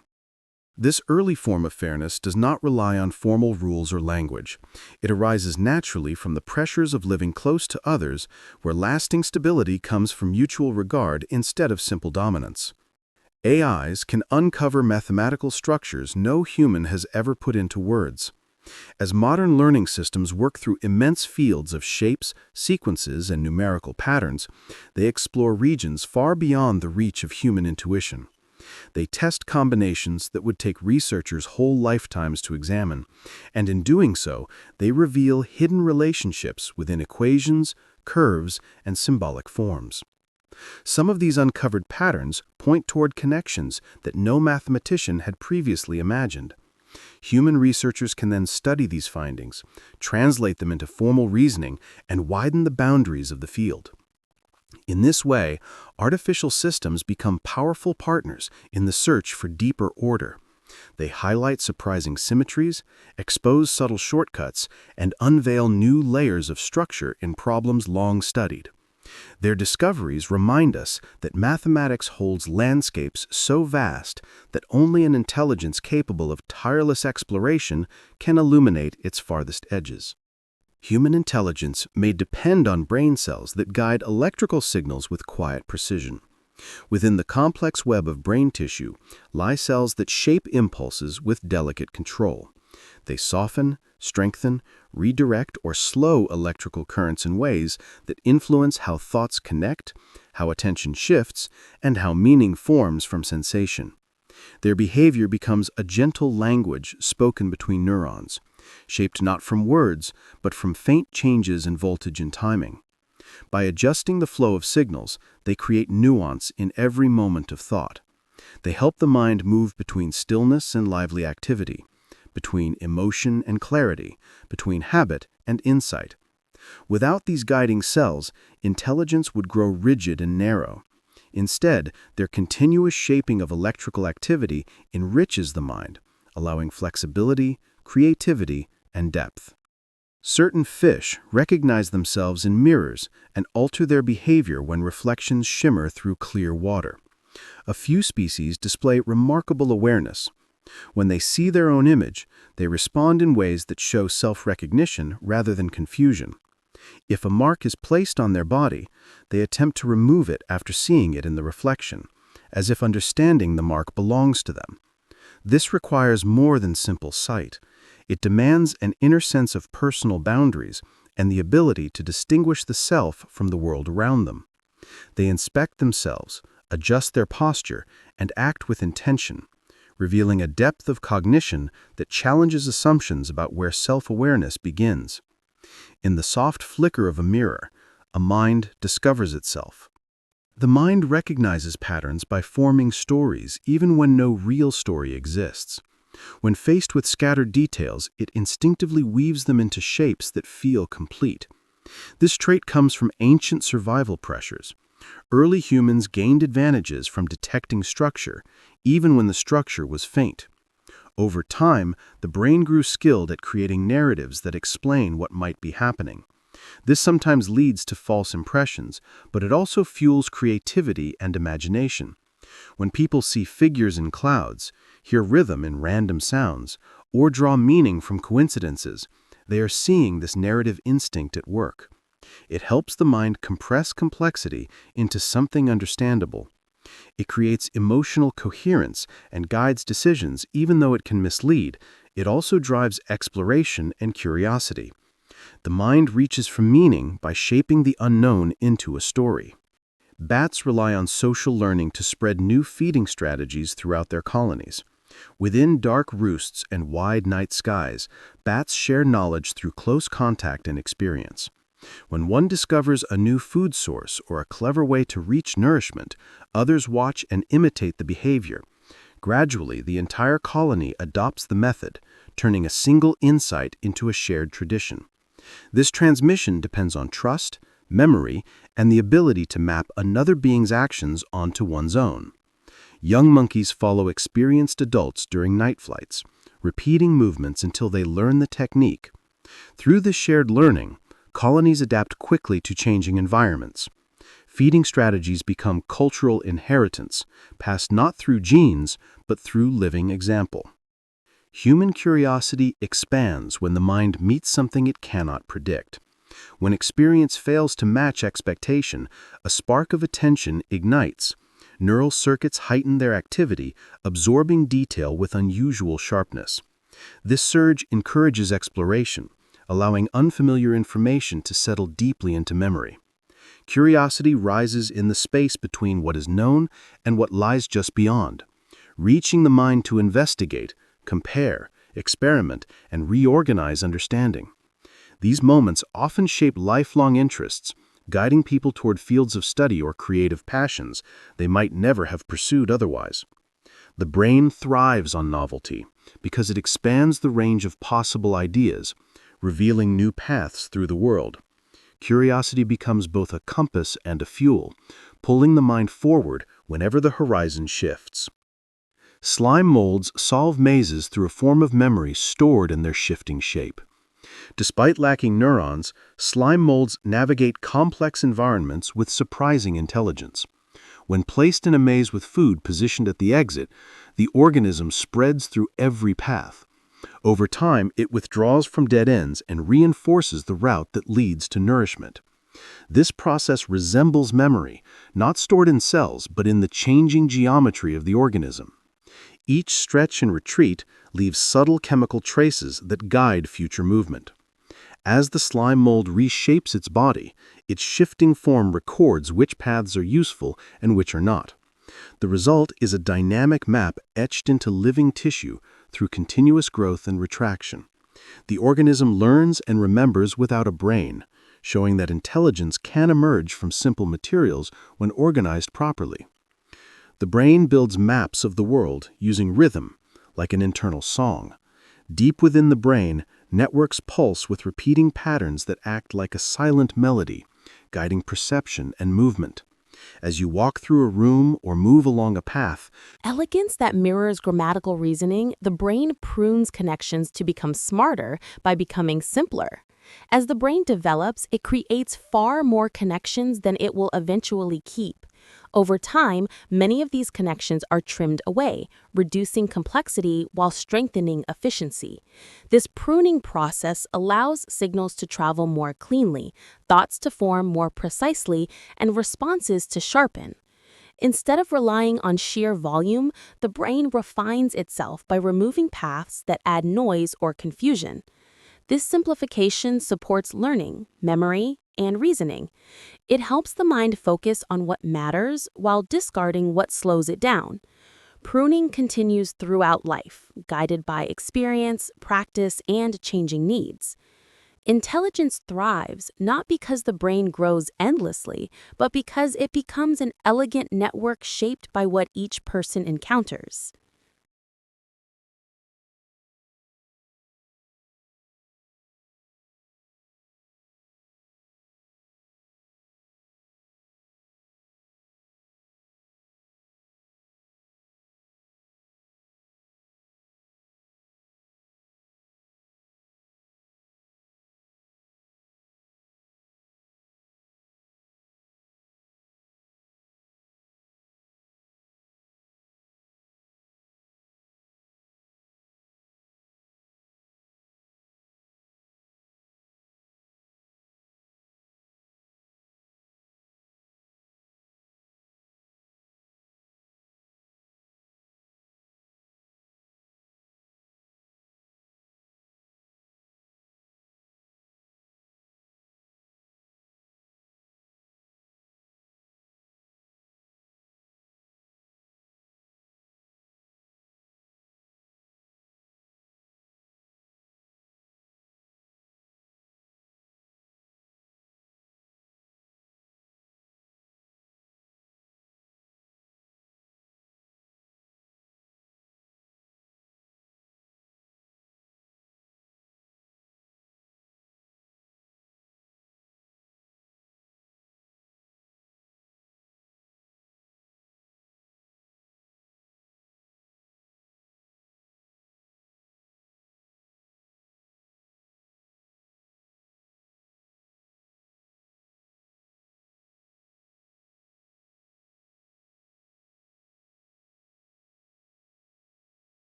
This early form of fairness does not rely on formal rules or language. It arises naturally from the pressures of living close to others, where lasting stability comes from mutual regard instead of simple dominance. AIs can uncover mathematical structures no human has ever put into words. As modern learning systems work through immense fields of shapes, sequences, and numerical patterns, they explore regions far beyond the reach of human intuition. They test combinations that would take researchers whole lifetimes to examine, and in doing so, they reveal hidden relationships within equations, curves, and symbolic forms. Some of these uncovered patterns point toward connections that no mathematician had previously imagined. Human researchers can then study these findings, translate them into formal reasoning, and widen the boundaries of the field. In this way, artificial systems become powerful partners in the search for deeper order. They highlight surprising symmetries, expose subtle shortcuts, and unveil new layers of structure in problems long studied. Their discoveries remind us that mathematics holds landscapes so vast that only an intelligence capable of tireless exploration can illuminate its farthest edges. Human intelligence may depend on brain cells that guide electrical signals with quiet precision. Within the complex web of brain tissue lie cells that shape impulses with delicate control. They soften, strengthen, redirect, or slow electrical currents in ways that influence how thoughts connect, how attention shifts, and how meaning forms from sensation. Their behavior becomes a gentle language spoken between neurons, shaped not from words, but from faint changes in voltage and timing. By adjusting the flow of signals, they create nuance in every moment of thought. They help the mind move between stillness and lively activity, between emotion and clarity, between habit and insight. Without these guiding cells, intelligence would grow rigid and narrow. Instead, their continuous shaping of electrical activity enriches the mind, allowing flexibility, creativity, and depth. Certain fish recognize themselves in mirrors and alter their behavior when reflections shimmer through clear water. A few species display remarkable awareness. When they see their own image, they respond in ways that show self-recognition rather than confusion. If a mark is placed on their body, they attempt to remove it after seeing it in the reflection, as if understanding the mark belongs to them. This requires more than simple sight. It demands an inner sense of personal boundaries and the ability to distinguish the self from the world around them. They inspect themselves, adjust their posture, and act with intention, revealing a depth of cognition that challenges assumptions about where self-awareness begins. In the soft flicker of a mirror, a mind discovers itself. The mind recognizes patterns by forming stories even when no real story exists. When faced with scattered details, it instinctively weaves them into shapes that feel complete. This trait comes from ancient survival pressures. Early humans gained advantages from detecting structure, even when the structure was faint. Over time, the brain grew skilled at creating narratives that explain what might be happening. This sometimes leads to false impressions, but it also fuels creativity and imagination. When people see figures in clouds, hear rhythm in random sounds, or draw meaning from coincidences, they are seeing this narrative instinct at work. It helps the mind compress complexity into something understandable. It creates emotional coherence and guides decisions even though it can mislead. It also drives exploration and curiosity. The mind reaches for meaning by shaping the unknown into a story. Bats rely on social learning to spread new feeding strategies throughout their colonies. Within dark roosts and wide night skies, bats share knowledge through close contact and experience. When one discovers a new food source or a clever way to reach nourishment, others watch and imitate the behavior. Gradually, the entire colony adopts the method, turning a single insight into a shared tradition. This transmission depends on trust, memory, and the ability to map another being's actions onto one's own. Young monkeys follow experienced adults during night flights, repeating movements until they learn the technique. Through this shared learning, colonies adapt quickly to changing environments. Feeding strategies become cultural inheritance, passed not through genes, but through living example. Human curiosity expands when the mind meets something it cannot predict. When experience fails to match expectation, a spark of attention ignites. Neural circuits heighten their activity, absorbing detail with unusual sharpness. This surge encourages exploration, allowing unfamiliar information to settle deeply into memory. Curiosity rises in the space between what is known and what lies just beyond, reaching the mind to investigate, compare, experiment, and reorganize understanding. These moments often shape lifelong interests, guiding people toward fields of study or creative passions they might never have pursued otherwise. The brain thrives on novelty because it expands the range of possible ideas, revealing new paths through the world. Curiosity becomes both a compass and a fuel, pulling the mind forward whenever the horizon shifts. Slime molds solve mazes through a form of memory stored in their shifting shape. Despite lacking neurons, slime molds navigate complex environments with surprising intelligence. When placed in a maze with food positioned at the exit, the organism spreads through every path. Over time, it withdraws from dead ends and reinforces the route that leads to nourishment. This process resembles memory, not stored in cells, but in the changing geometry of the organism. Each stretch and retreat leaves subtle chemical traces that guide future movement. As the slime mold reshapes its body, its shifting form records which paths are useful and which are not. The result is a dynamic map etched into living tissue through continuous growth and retraction. The organism learns and remembers without a brain, showing that intelligence can emerge from simple materials when organized properly. The brain builds maps of the world using rhythm, like an internal song. Deep within the brain, networks pulse with repeating patterns that act like a silent melody, guiding perception and movement. As you walk through a room or move along a path, Elegance that mirrors grammatical reasoning, the brain prunes connections to become smarter by becoming simpler. As the brain develops, it creates far more connections than it will eventually keep. Over time, many of these connections are trimmed away, reducing complexity while strengthening efficiency. This pruning process allows signals to travel more cleanly, thoughts to form more precisely, and responses to sharpen. Instead of relying on sheer volume, the brain refines itself by removing paths that add noise or confusion. This simplification supports learning, memory, and reasoning. It helps the mind focus on what matters while discarding what slows it down. Pruning continues throughout life, guided by experience, practice, and changing needs. Intelligence thrives not because the brain grows endlessly, but because it becomes an elegant network shaped by what each person encounters.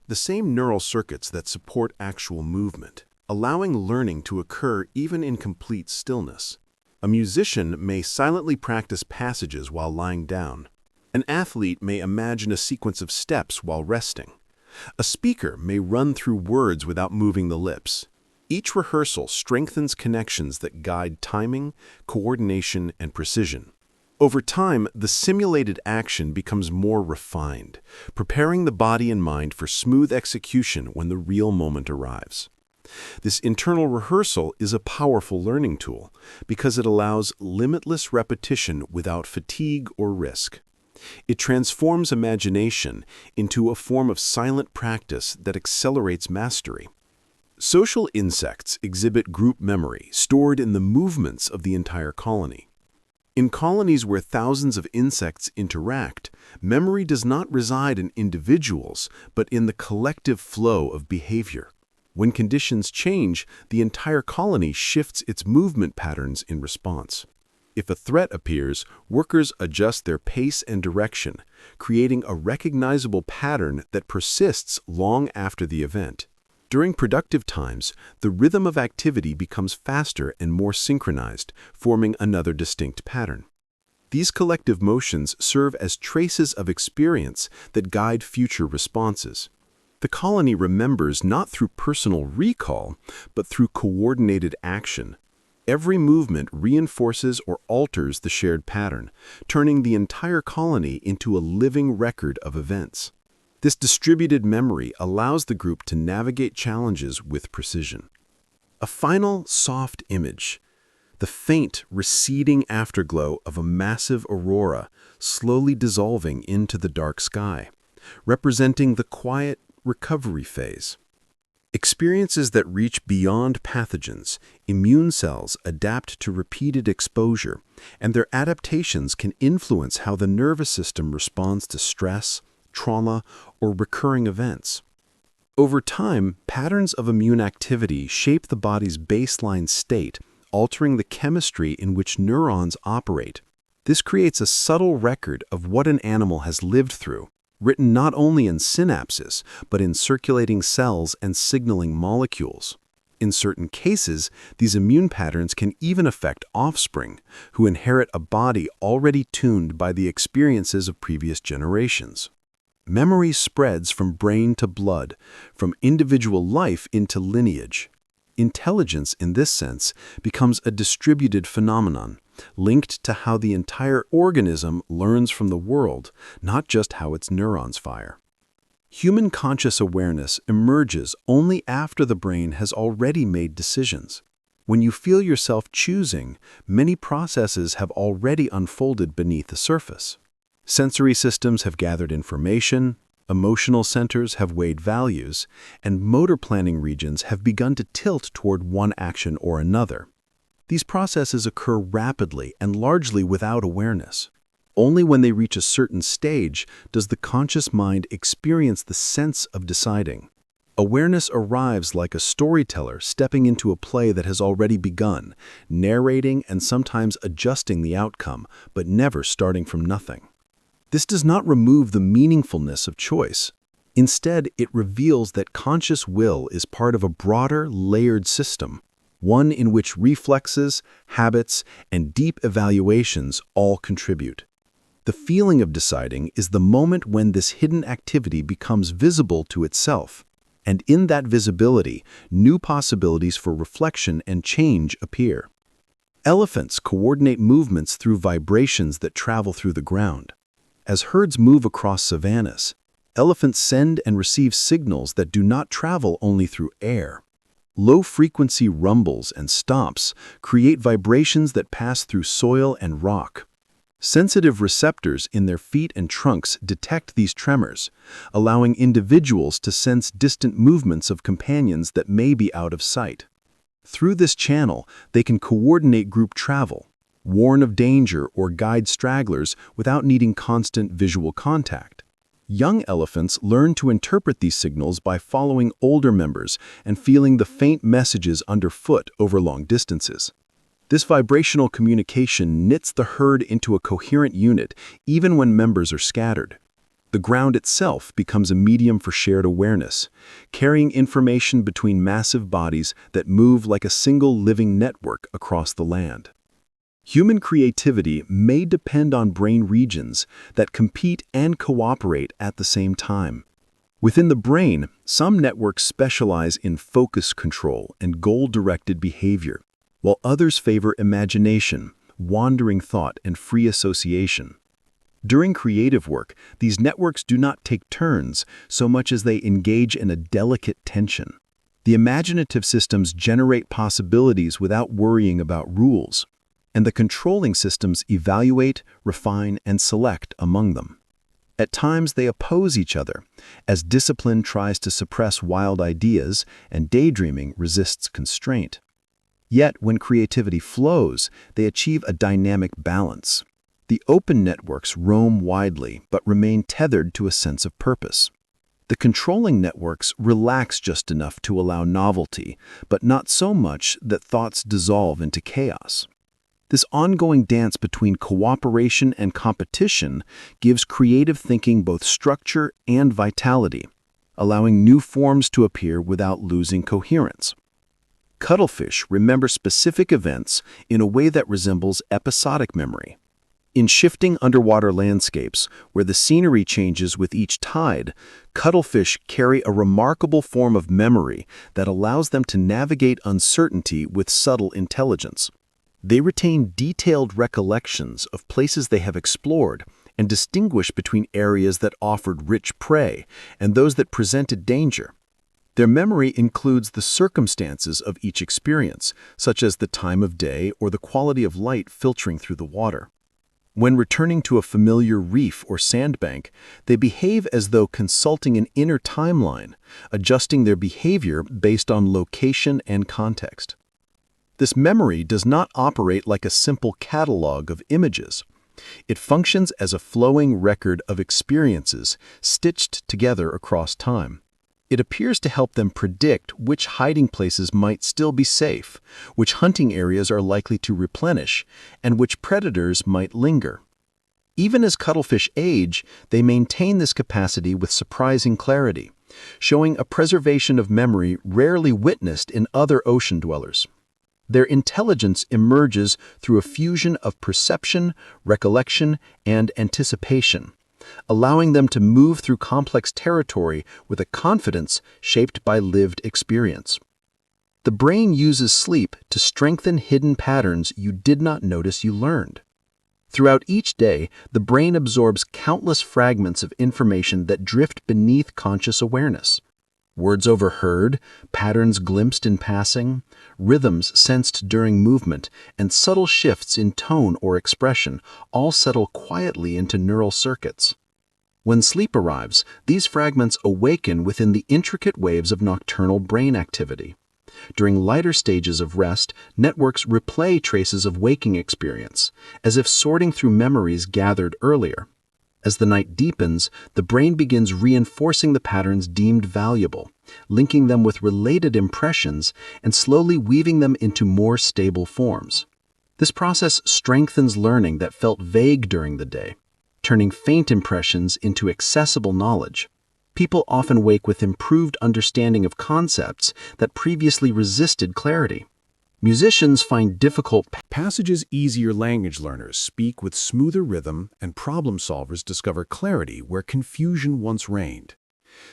the same neural circuits that support actual movement, allowing learning to occur even in complete stillness. A musician may silently practice passages while lying down. An athlete may imagine a sequence of steps while resting. A speaker may run through words without moving the lips. Each rehearsal strengthens connections that guide timing, coordination, and precision. Over time, the simulated action becomes more refined, preparing the body and mind for smooth execution when the real moment arrives. This internal rehearsal is a powerful learning tool because it allows limitless repetition without fatigue or risk. It transforms imagination into a form of silent practice that accelerates mastery. Social insects exhibit group memory stored in the movements of the entire colony. In colonies where thousands of insects interact, memory does not reside in individuals, but in the collective flow of behavior. When conditions change, the entire colony shifts its movement patterns in response. If a threat appears, workers adjust their pace and direction, creating a recognizable pattern that persists long after the event. During productive times, the rhythm of activity becomes faster and more synchronized, forming another distinct pattern. These collective motions serve as traces of experience that guide future responses. The colony remembers not through personal recall, but through coordinated action. Every movement reinforces or alters the shared pattern, turning the entire colony into a living record of events. This distributed memory allows the group to navigate challenges with precision. A final, soft image, the faint, receding afterglow of a massive aurora slowly dissolving into the dark sky, representing the quiet recovery phase. Experiences that reach beyond pathogens, immune cells adapt to repeated exposure, and their adaptations can influence how the nervous system responds to stress, trauma, or recurring events. Over time, patterns of immune activity shape the body's baseline state, altering the chemistry in which neurons operate. This creates a subtle record of what an animal has lived through, written not only in synapses, but in circulating cells and signaling molecules. In certain cases, these immune patterns can even affect offspring, who inherit a body already tuned by the experiences of previous generations. Memory spreads from brain to blood, from individual life into lineage. Intelligence, in this sense, becomes a distributed phenomenon, linked to how the entire organism learns from the world, not just how its neurons fire. Human conscious awareness emerges only after the brain has already made decisions. When you feel yourself choosing, many processes have already unfolded beneath the surface. Sensory systems have gathered information, emotional centers have weighed values, and motor planning regions have begun to tilt toward one action or another. These processes occur rapidly and largely without awareness. Only when they reach a certain stage does the conscious mind experience the sense of deciding. Awareness arrives like a storyteller stepping into a play that has already begun, narrating and sometimes adjusting the outcome, but never starting from nothing. This does not remove the meaningfulness of choice. Instead, it reveals that conscious will is part of a broader, layered system, one in which reflexes, habits, and deep evaluations all contribute. The feeling of deciding is the moment when this hidden activity becomes visible to itself, and in that visibility, new possibilities for reflection and change appear. Elephants coordinate movements through vibrations that travel through the ground. As herds move across savannas, elephants send and receive signals that do not travel only through air. Low-frequency rumbles and stomps create vibrations that pass through soil and rock. Sensitive receptors in their feet and trunks detect these tremors, allowing individuals to sense distant movements of companions that may be out of sight. Through this channel, they can coordinate group travel, warn of danger, or guide stragglers without needing constant visual contact. Young elephants learn to interpret these signals by following older members and feeling the faint messages underfoot over long distances. This vibrational communication knits the herd into a coherent unit even when members are scattered. The ground itself becomes a medium for shared awareness, carrying information between massive bodies that move like a single living network across the land. Human creativity may depend on brain regions that compete and cooperate at the same time. Within the brain, some networks specialize in focus control and goal-directed behavior, while others favor imagination, wandering thought, and free association. During creative work, these networks do not take turns so much as they engage in a delicate tension. The imaginative systems generate possibilities without worrying about rules, and the controlling systems evaluate, refine, and select among them. At times, they oppose each other, as discipline tries to suppress wild ideas and daydreaming resists constraint. Yet, when creativity flows, they achieve a dynamic balance. The open networks roam widely but remain tethered to a sense of purpose. The controlling networks relax just enough to allow novelty, but not so much that thoughts dissolve into chaos. This ongoing dance between cooperation and competition gives creative thinking both structure and vitality, allowing new forms to appear without losing coherence. Cuttlefish remember specific events in a way that resembles episodic memory. In shifting underwater landscapes, where the scenery changes with each tide, cuttlefish carry a remarkable form of memory that allows them to navigate uncertainty with subtle intelligence. They retain detailed recollections of places they have explored and distinguish between areas that offered rich prey and those that presented danger. Their memory includes the circumstances of each experience, such as the time of day or the quality of light filtering through the water. When returning to a familiar reef or sandbank, they behave as though consulting an inner timeline, adjusting their behavior based on location and context. This memory does not operate like a simple catalog of images. It functions as a flowing record of experiences stitched together across time. It appears to help them predict which hiding places might still be safe, which hunting areas are likely to replenish, and which predators might linger. Even as cuttlefish age, they maintain this capacity with surprising clarity, showing a preservation of memory rarely witnessed in other ocean dwellers. Their intelligence emerges through a fusion of perception, recollection, and anticipation, allowing them to move through complex territory with a confidence shaped by lived experience. The brain uses sleep to strengthen hidden patterns you did not notice you learned. Throughout each day, the brain absorbs countless fragments of information that drift beneath conscious awareness. Words overheard, patterns glimpsed in passing, rhythms sensed during movement, and subtle shifts in tone or expression all settle quietly into neural circuits. When sleep arrives, these fragments awaken within the intricate waves of nocturnal brain activity. During lighter stages of rest, networks replay traces of waking experience, as if sorting through memories gathered earlier. As the night deepens, the brain begins reinforcing the patterns deemed valuable, linking them with related impressions and slowly weaving them into more stable forms. This process strengthens learning that felt vague during the day, turning faint impressions into accessible knowledge. People often wake with improved understanding of concepts that previously resisted clarity. Musicians find difficult passages easier language learners speak with smoother rhythm, and problem solvers discover clarity where confusion once reigned.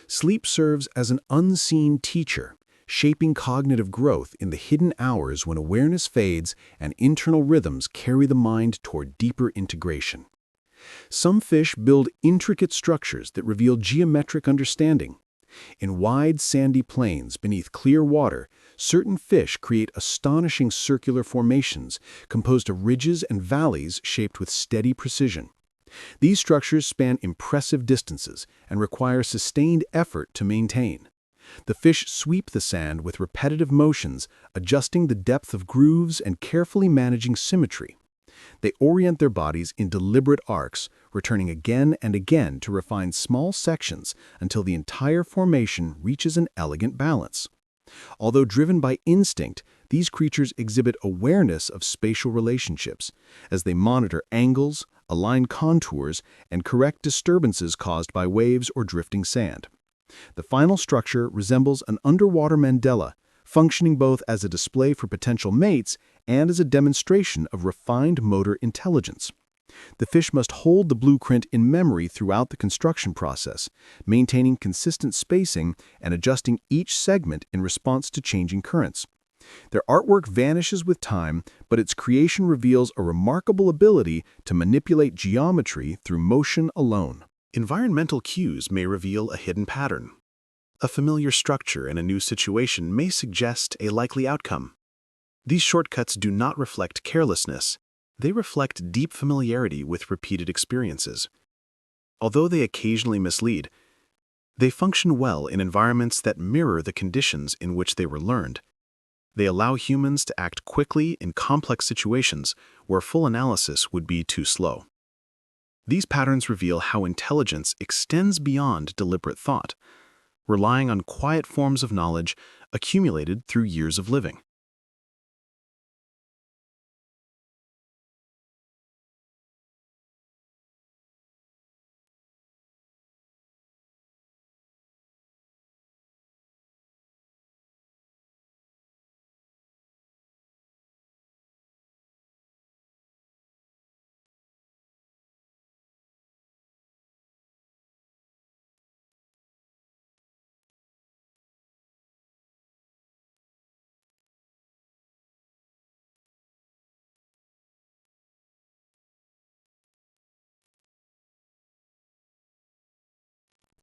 Sleep serves as an unseen teacher, shaping cognitive growth in the hidden hours when awareness fades and internal rhythms carry the mind toward deeper integration. Some fish build intricate structures that reveal geometric understanding. In wide, sandy plains beneath clear water, certain fish create astonishing circular formations composed of ridges and valleys shaped with steady precision. These structures span impressive distances and require sustained effort to maintain. The fish sweep the sand with repetitive motions, adjusting the depth of grooves and carefully managing symmetry. They orient their bodies in deliberate arcs, returning again and again to refine small sections until the entire formation reaches an elegant balance. Although driven by instinct, these creatures exhibit awareness of spatial relationships as they monitor angles, align contours, and correct disturbances caused by waves or drifting sand. The final structure resembles an underwater mandala, functioning both as a display for potential mates and as a demonstration of refined motor intelligence. The fish must hold the blueprint in memory throughout the construction process, maintaining consistent spacing and adjusting each segment in response to changing currents. Their artwork vanishes with time, but its creation reveals a remarkable ability to manipulate geometry through motion alone. Environmental cues may reveal a hidden pattern. A familiar structure in a new situation may suggest a likely outcome. These shortcuts do not reflect carelessness. They reflect deep familiarity with repeated experiences. Although they occasionally mislead, they function well in environments that mirror the conditions in which they were learned. They allow humans to act quickly in complex situations where full analysis would be too slow. These patterns reveal how intelligence extends beyond deliberate thought, relying on quiet forms of knowledge accumulated through years of living.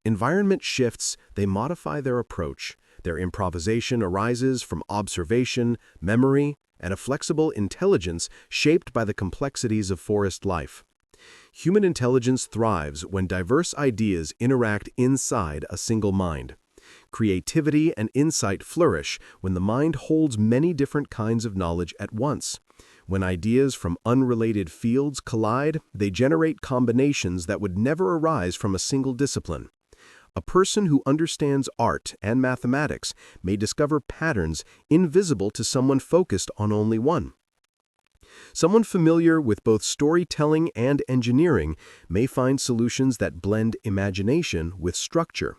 Environment shifts, they modify their approach. Their improvisation arises from observation, memory, and a flexible intelligence shaped by the complexities of forest life. Human intelligence thrives when diverse ideas interact inside a single mind. Creativity and insight flourish when the mind holds many different kinds of knowledge at once. When ideas from unrelated fields collide, they generate combinations that would never arise from a single discipline. A person who understands art and mathematics may discover patterns invisible to someone focused on only one. Someone familiar with both storytelling and engineering may find solutions that blend imagination with structure.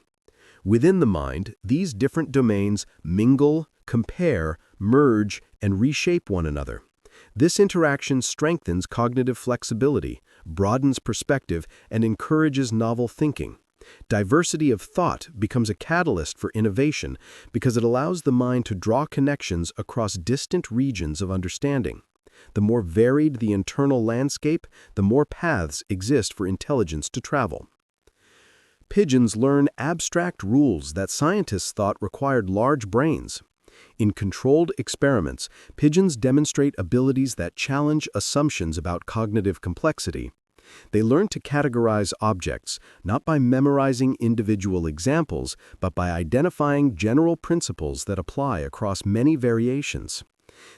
Within the mind, these different domains mingle, compare, merge, and reshape one another. This interaction strengthens cognitive flexibility, broadens perspective, and encourages novel thinking. Diversity of thought becomes a catalyst for innovation because it allows the mind to draw connections across distant regions of understanding. The more varied the internal landscape, the more paths exist for intelligence to travel. Pigeons learn abstract rules that scientists thought required large brains. In controlled experiments, pigeons demonstrate abilities that challenge assumptions about cognitive complexity. They learn to categorize objects, not by memorizing individual examples, but by identifying general principles that apply across many variations.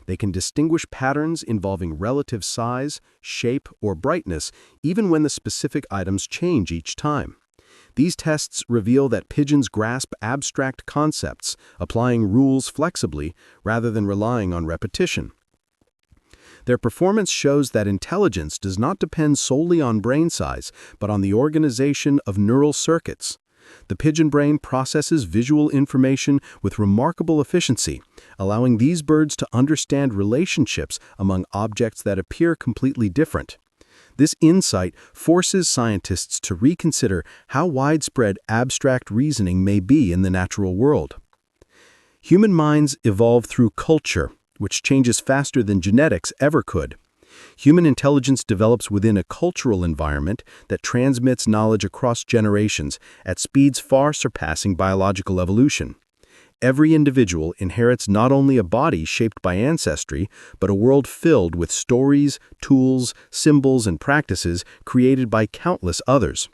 They can distinguish patterns involving relative size, shape, or brightness, even when the specific items change each time. These tests reveal that pigeons grasp abstract concepts, applying rules flexibly rather than relying on repetition. Their performance shows that intelligence does not depend solely on brain size, but on the organization of neural circuits. The pigeon brain processes visual information with remarkable efficiency, allowing these birds to understand relationships among objects that appear completely different. This insight forces scientists to reconsider how widespread abstract reasoning may be in the natural world. Human minds evolve through culture, which changes faster than genetics ever could. Human intelligence develops within a cultural environment that transmits knowledge across generations at speeds far surpassing biological evolution. Every individual inherits not only a body shaped by ancestry, but a world filled with stories, tools, symbols, and practices created by countless others.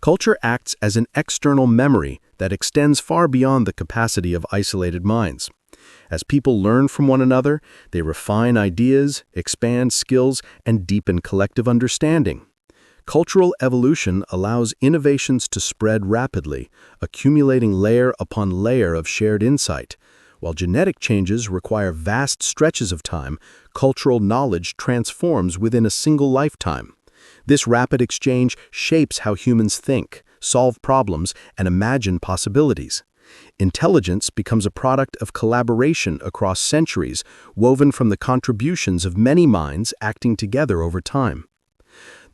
Culture acts as an external memory that extends far beyond the capacity of isolated minds. As people learn from one another, they refine ideas, expand skills, and deepen collective understanding. Cultural evolution allows innovations to spread rapidly, accumulating layer upon layer of shared insight. While genetic changes require vast stretches of time, cultural knowledge transforms within a single lifetime. This rapid exchange shapes how humans think, solve problems, and imagine possibilities. Intelligence becomes a product of collaboration across centuries, woven from the contributions of many minds acting together over time.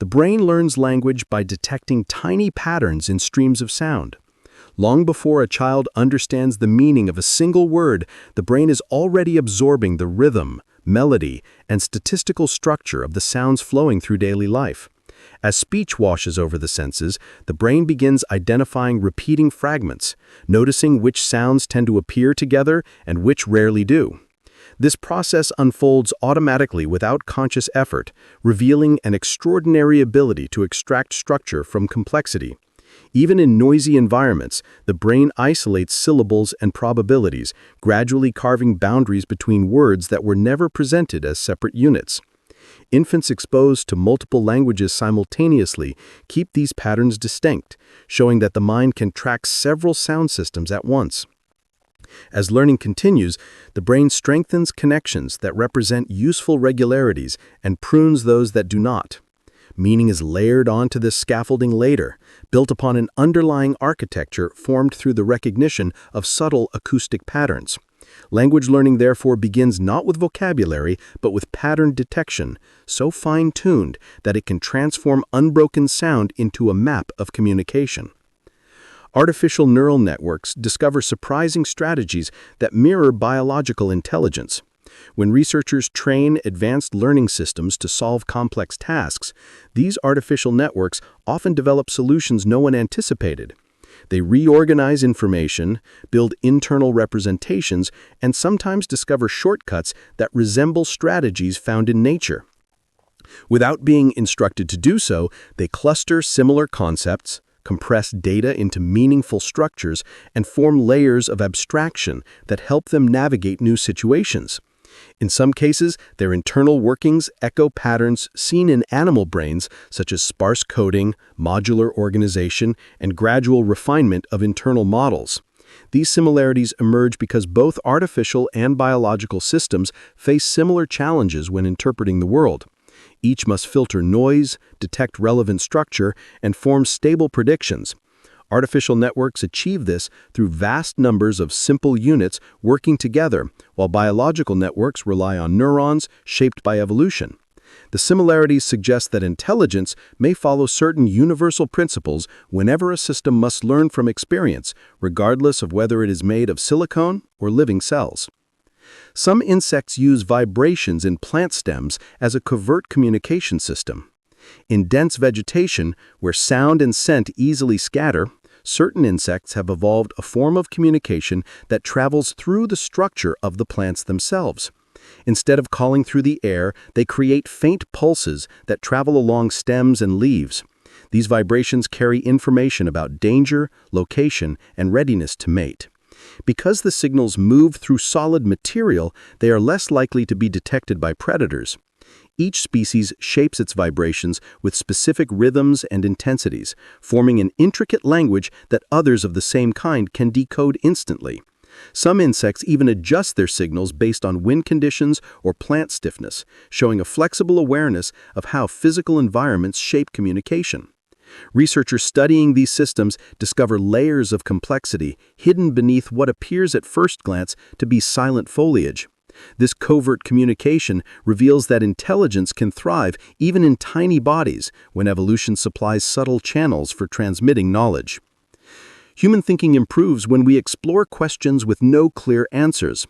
The brain learns language by detecting tiny patterns in streams of sound. Long before a child understands the meaning of a single word, the brain is already absorbing the rhythm, melody, and statistical structure of the sounds flowing through daily life. As speech washes over the senses, the brain begins identifying repeating fragments, noticing which sounds tend to appear together and which rarely do. This process unfolds automatically without conscious effort, revealing an extraordinary ability to extract structure from complexity. Even in noisy environments, the brain isolates syllables and probabilities, gradually carving boundaries between words that were never presented as separate units. Infants exposed to multiple languages simultaneously keep these patterns distinct, showing that the mind can track several sound systems at once. As learning continues, the brain strengthens connections that represent useful regularities and prunes those that do not. Meaning is layered onto this scaffolding later, built upon an underlying architecture formed through the recognition of subtle acoustic patterns. Language learning therefore begins not with vocabulary, but with pattern detection, so fine-tuned that it can transform unbroken sound into a map of communication. Artificial neural networks discover surprising strategies that mirror biological intelligence. When researchers train advanced learning systems to solve complex tasks, these artificial networks often develop solutions no one anticipated. They reorganize information, build internal representations, and sometimes discover shortcuts that resemble strategies found in nature. Without being instructed to do so, they cluster similar concepts, compress data into meaningful structures, and form layers of abstraction that help them navigate new situations. In some cases, their internal workings echo patterns seen in animal brains, such as sparse coding, modular organization, and gradual refinement of internal models. These similarities emerge because both artificial and biological systems face similar challenges when interpreting the world. Each must filter noise, detect relevant structure, and form stable predictions. Artificial networks achieve this through vast numbers of simple units working together, while biological networks rely on neurons shaped by evolution. The similarities suggest that intelligence may follow certain universal principles whenever a system must learn from experience, regardless of whether it is made of silicone or living cells. Some insects use vibrations in plant stems as a covert communication system. In dense vegetation, where sound and scent easily scatter, certain insects have evolved a form of communication that travels through the structure of the plants themselves. Instead of calling through the air, they create faint pulses that travel along stems and leaves. These vibrations carry information about danger, location, and readiness to mate. Because the signals move through solid material, they are less likely to be detected by predators. Each species shapes its vibrations with specific rhythms and intensities, forming an intricate language that others of the same kind can decode instantly. Some insects even adjust their signals based on wind conditions or plant stiffness, showing a flexible awareness of how physical environments shape communication. Researchers studying these systems discover layers of complexity hidden beneath what appears at first glance to be silent foliage. This covert communication reveals that intelligence can thrive even in tiny bodies when evolution supplies subtle channels for transmitting knowledge. Human thinking improves when we explore questions with no clear answers.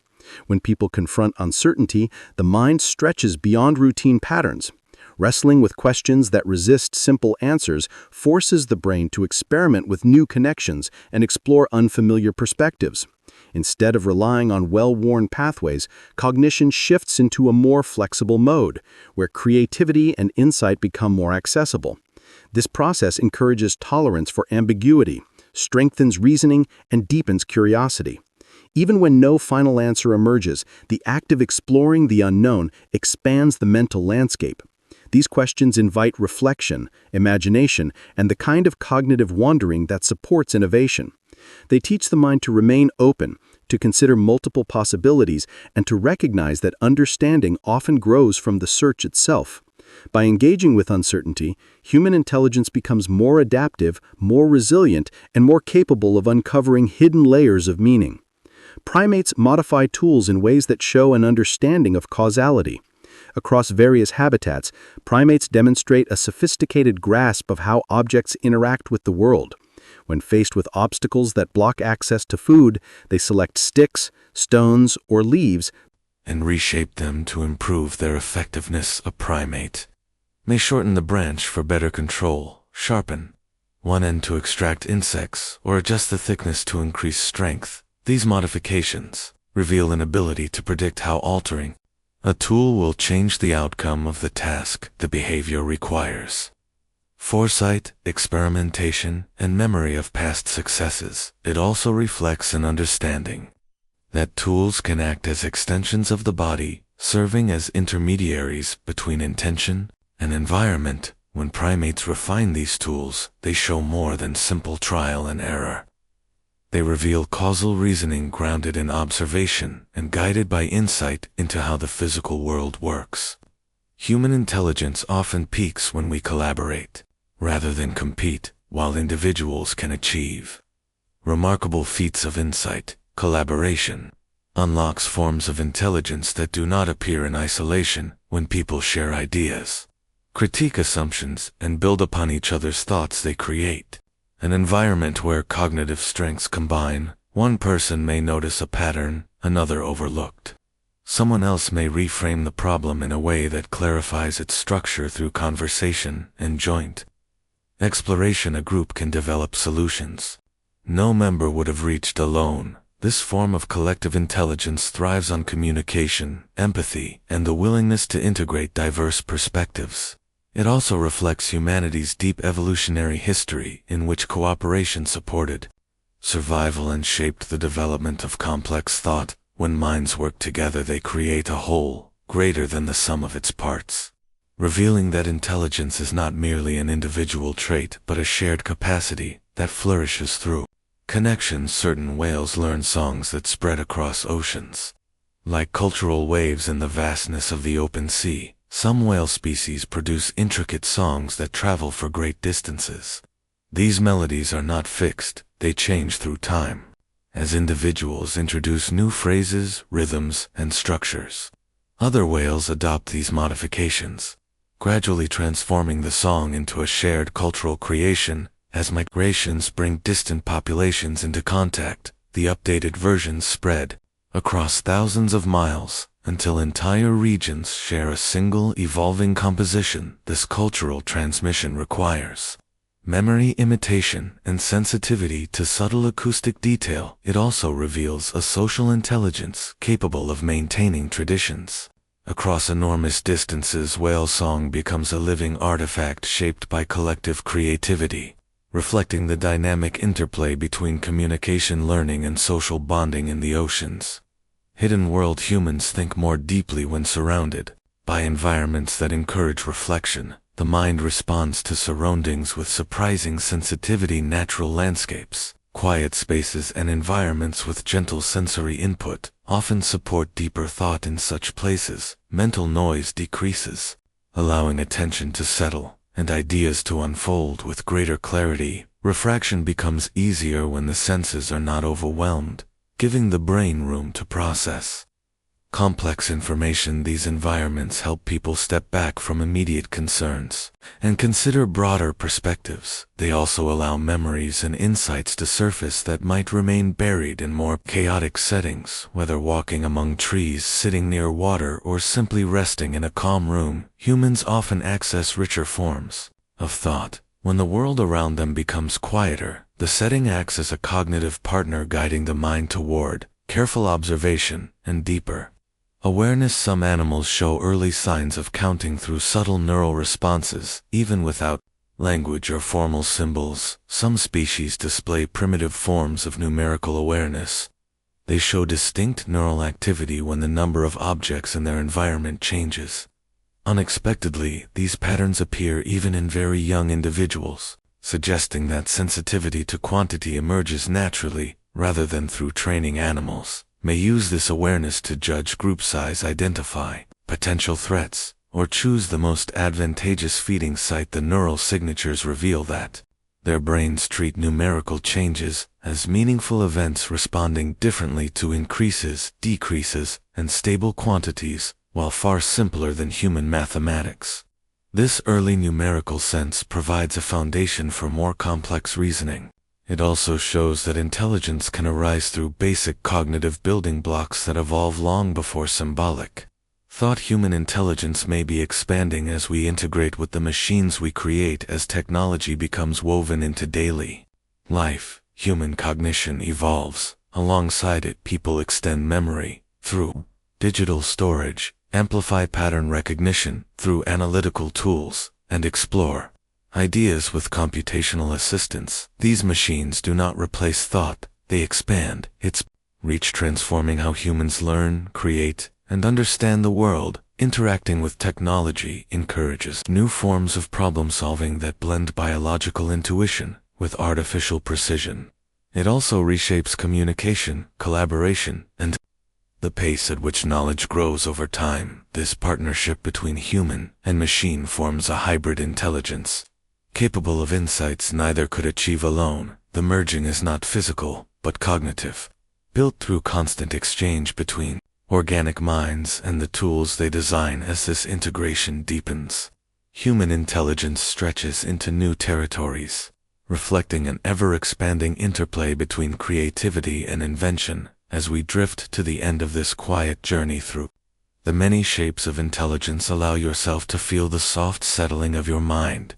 When people confront uncertainty, the mind stretches beyond routine patterns. Wrestling with questions that resist simple answers forces the brain to experiment with new connections and explore unfamiliar perspectives. Instead of relying on well-worn pathways, cognition shifts into a more flexible mode, where creativity and insight become more accessible. This process encourages tolerance for ambiguity, strengthens reasoning, and deepens curiosity. Even when no final answer emerges, the act of exploring the unknown expands the mental landscape. These questions invite reflection, imagination, and the kind of cognitive wandering that supports innovation. They teach the mind to remain open, to consider multiple possibilities, and to recognize that understanding often grows from the search itself. By engaging with uncertainty, human intelligence becomes more adaptive, more resilient, and more capable of uncovering hidden layers of meaning. Primates modify tools in ways that show an understanding of causality. Across various habitats, primates demonstrate a sophisticated grasp of how objects interact with the world. When faced with obstacles that block access to food, they select sticks, stones, or leaves and reshape them to improve their effectiveness. A primate may shorten the branch for better control, sharpen one end to extract insects, or adjust the thickness to increase strength. These modifications reveal an ability to predict how altering a tool will change the outcome of the task the behavior requires. Foresight, experimentation, and memory of past successes. It also reflects an understanding that tools can act as extensions of the body, serving as intermediaries between intention and environment. When primates refine these tools, they show more than simple trial and error. They reveal causal reasoning grounded in observation and guided by insight into how the physical world works. Human intelligence often peaks when we collaborate, rather than compete, while individuals can achieve remarkable feats of insight. Collaboration unlocks forms of intelligence that do not appear in isolation. When people share ideas, critique assumptions, and build upon each other's thoughts, they create an environment where cognitive strengths combine. One person may notice a pattern another overlooked. Someone else may reframe the problem in a way that clarifies its structure through conversation and joint exploration. A group can develop solutions no member would have reached alone. This form of collective intelligence thrives on communication, empathy, and the willingness to integrate diverse perspectives. It also reflects humanity's deep evolutionary history, in which cooperation supported survival and shaped the development of complex thought. When minds work together, they create a whole greater than the sum of its parts, revealing that intelligence is not merely an individual trait but a shared capacity that flourishes through connections. Certain whales learn songs that spread across oceans. Like cultural waves in the vastness of the open sea, some whale species produce intricate songs that travel for great distances. These melodies are not fixed, they change through time, as individuals introduce new phrases, rhythms, and structures. Other whales adopt these modifications, gradually transforming the song into a shared cultural creation. As migrations bring distant populations into contact, the updated versions spread across thousands of miles until entire regions share a single evolving composition. This cultural transmission requires memory, imitation, and sensitivity to subtle acoustic detail. It also reveals a social intelligence capable of maintaining traditions. Across enormous distances, whale song becomes a living artifact shaped by collective creativity, reflecting the dynamic interplay between communication, learning, and social bonding in the oceans. Hidden world. Humans think more deeply when surrounded by environments that encourage reflection. The mind responds to surroundings with surprising sensitivity. Natural landscapes, quiet spaces, and environments with gentle sensory input often support deeper thought. In such places, mental noise decreases, allowing attention to settle and ideas to unfold with greater clarity. Refraction becomes easier when the senses are not overwhelmed, giving the brain room to process complex information. These environments help people step back from immediate concerns and consider broader perspectives. They also allow memories and insights to surface that might remain buried in more chaotic settings. Whether walking among trees, sitting near water, or simply resting in a calm room, humans often access richer forms of thought. When the world around them becomes quieter, the setting acts as a cognitive partner, guiding the mind toward careful observation and deeper awareness. Some animals show early signs of counting through subtle neural responses, even without language or formal symbols. Some species display primitive forms of numerical awareness. They show distinct neural activity when the number of objects in their environment changes. Unexpectedly, these patterns appear even in very young individuals, suggesting that sensitivity to quantity emerges naturally rather than through training. Animals may use this awareness to judge group size, identify potential threats, or choose the most advantageous feeding site, the neural signatures reveal that their brains treat numerical changes as meaningful events, responding differently to increases, decreases, and stable quantities, while far simpler than human mathematics. This early numerical sense provides a foundation for more complex reasoning. It also shows that intelligence can arise through basic cognitive building blocks that evolve long before symbolic thought. Human intelligence may be expanding as we integrate with the machines we create. As technology becomes woven into daily life, human cognition evolves. Alongside it, people extend memory through digital storage, amplify pattern recognition through analytical tools, and explore ideas with computational assistance. These machines do not replace thought, they expand its reach, transforming how humans learn, create, and understand the world. Interacting with technology encourages new forms of problem solving that blend biological intuition with artificial precision. It also reshapes communication, collaboration, and the pace at which knowledge grows over time. This partnership between human and machine forms a hybrid intelligence, capable of insights neither could achieve alone. The merging is not physical, but cognitive, built through constant exchange between organic minds and the tools they design. As this integration deepens, human intelligence stretches into new territories, reflecting an ever-expanding interplay between creativity and invention. As we drift to the end of this quiet journey through the many shapes of intelligence, allow yourself to feel the soft settling of your mind.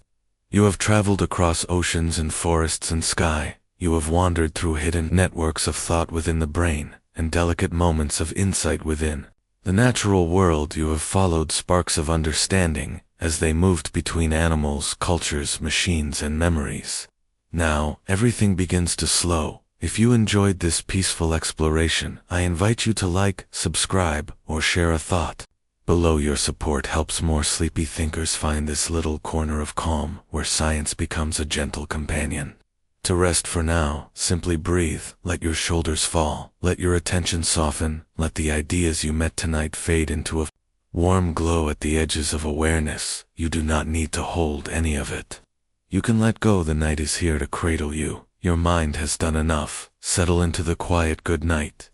You have traveled across oceans and forests and sky. You have wandered through hidden networks of thought within the brain, and delicate moments of insight within the natural world. You have followed sparks of understanding as they moved between animals, cultures, machines, and memories. Now, everything begins to slow. If you enjoyed this peaceful exploration, I invite you to like, subscribe, or share a thought below. Your support helps more sleepy thinkers find this little corner of calm where science becomes a gentle companion. To rest for now, simply breathe, let your shoulders fall, let your attention soften, let the ideas you met tonight fade into a warm glow at the edges of awareness. You do not need to hold any of it. You can let go. The night is here to cradle you. Your mind has done enough. Settle into the quiet good night.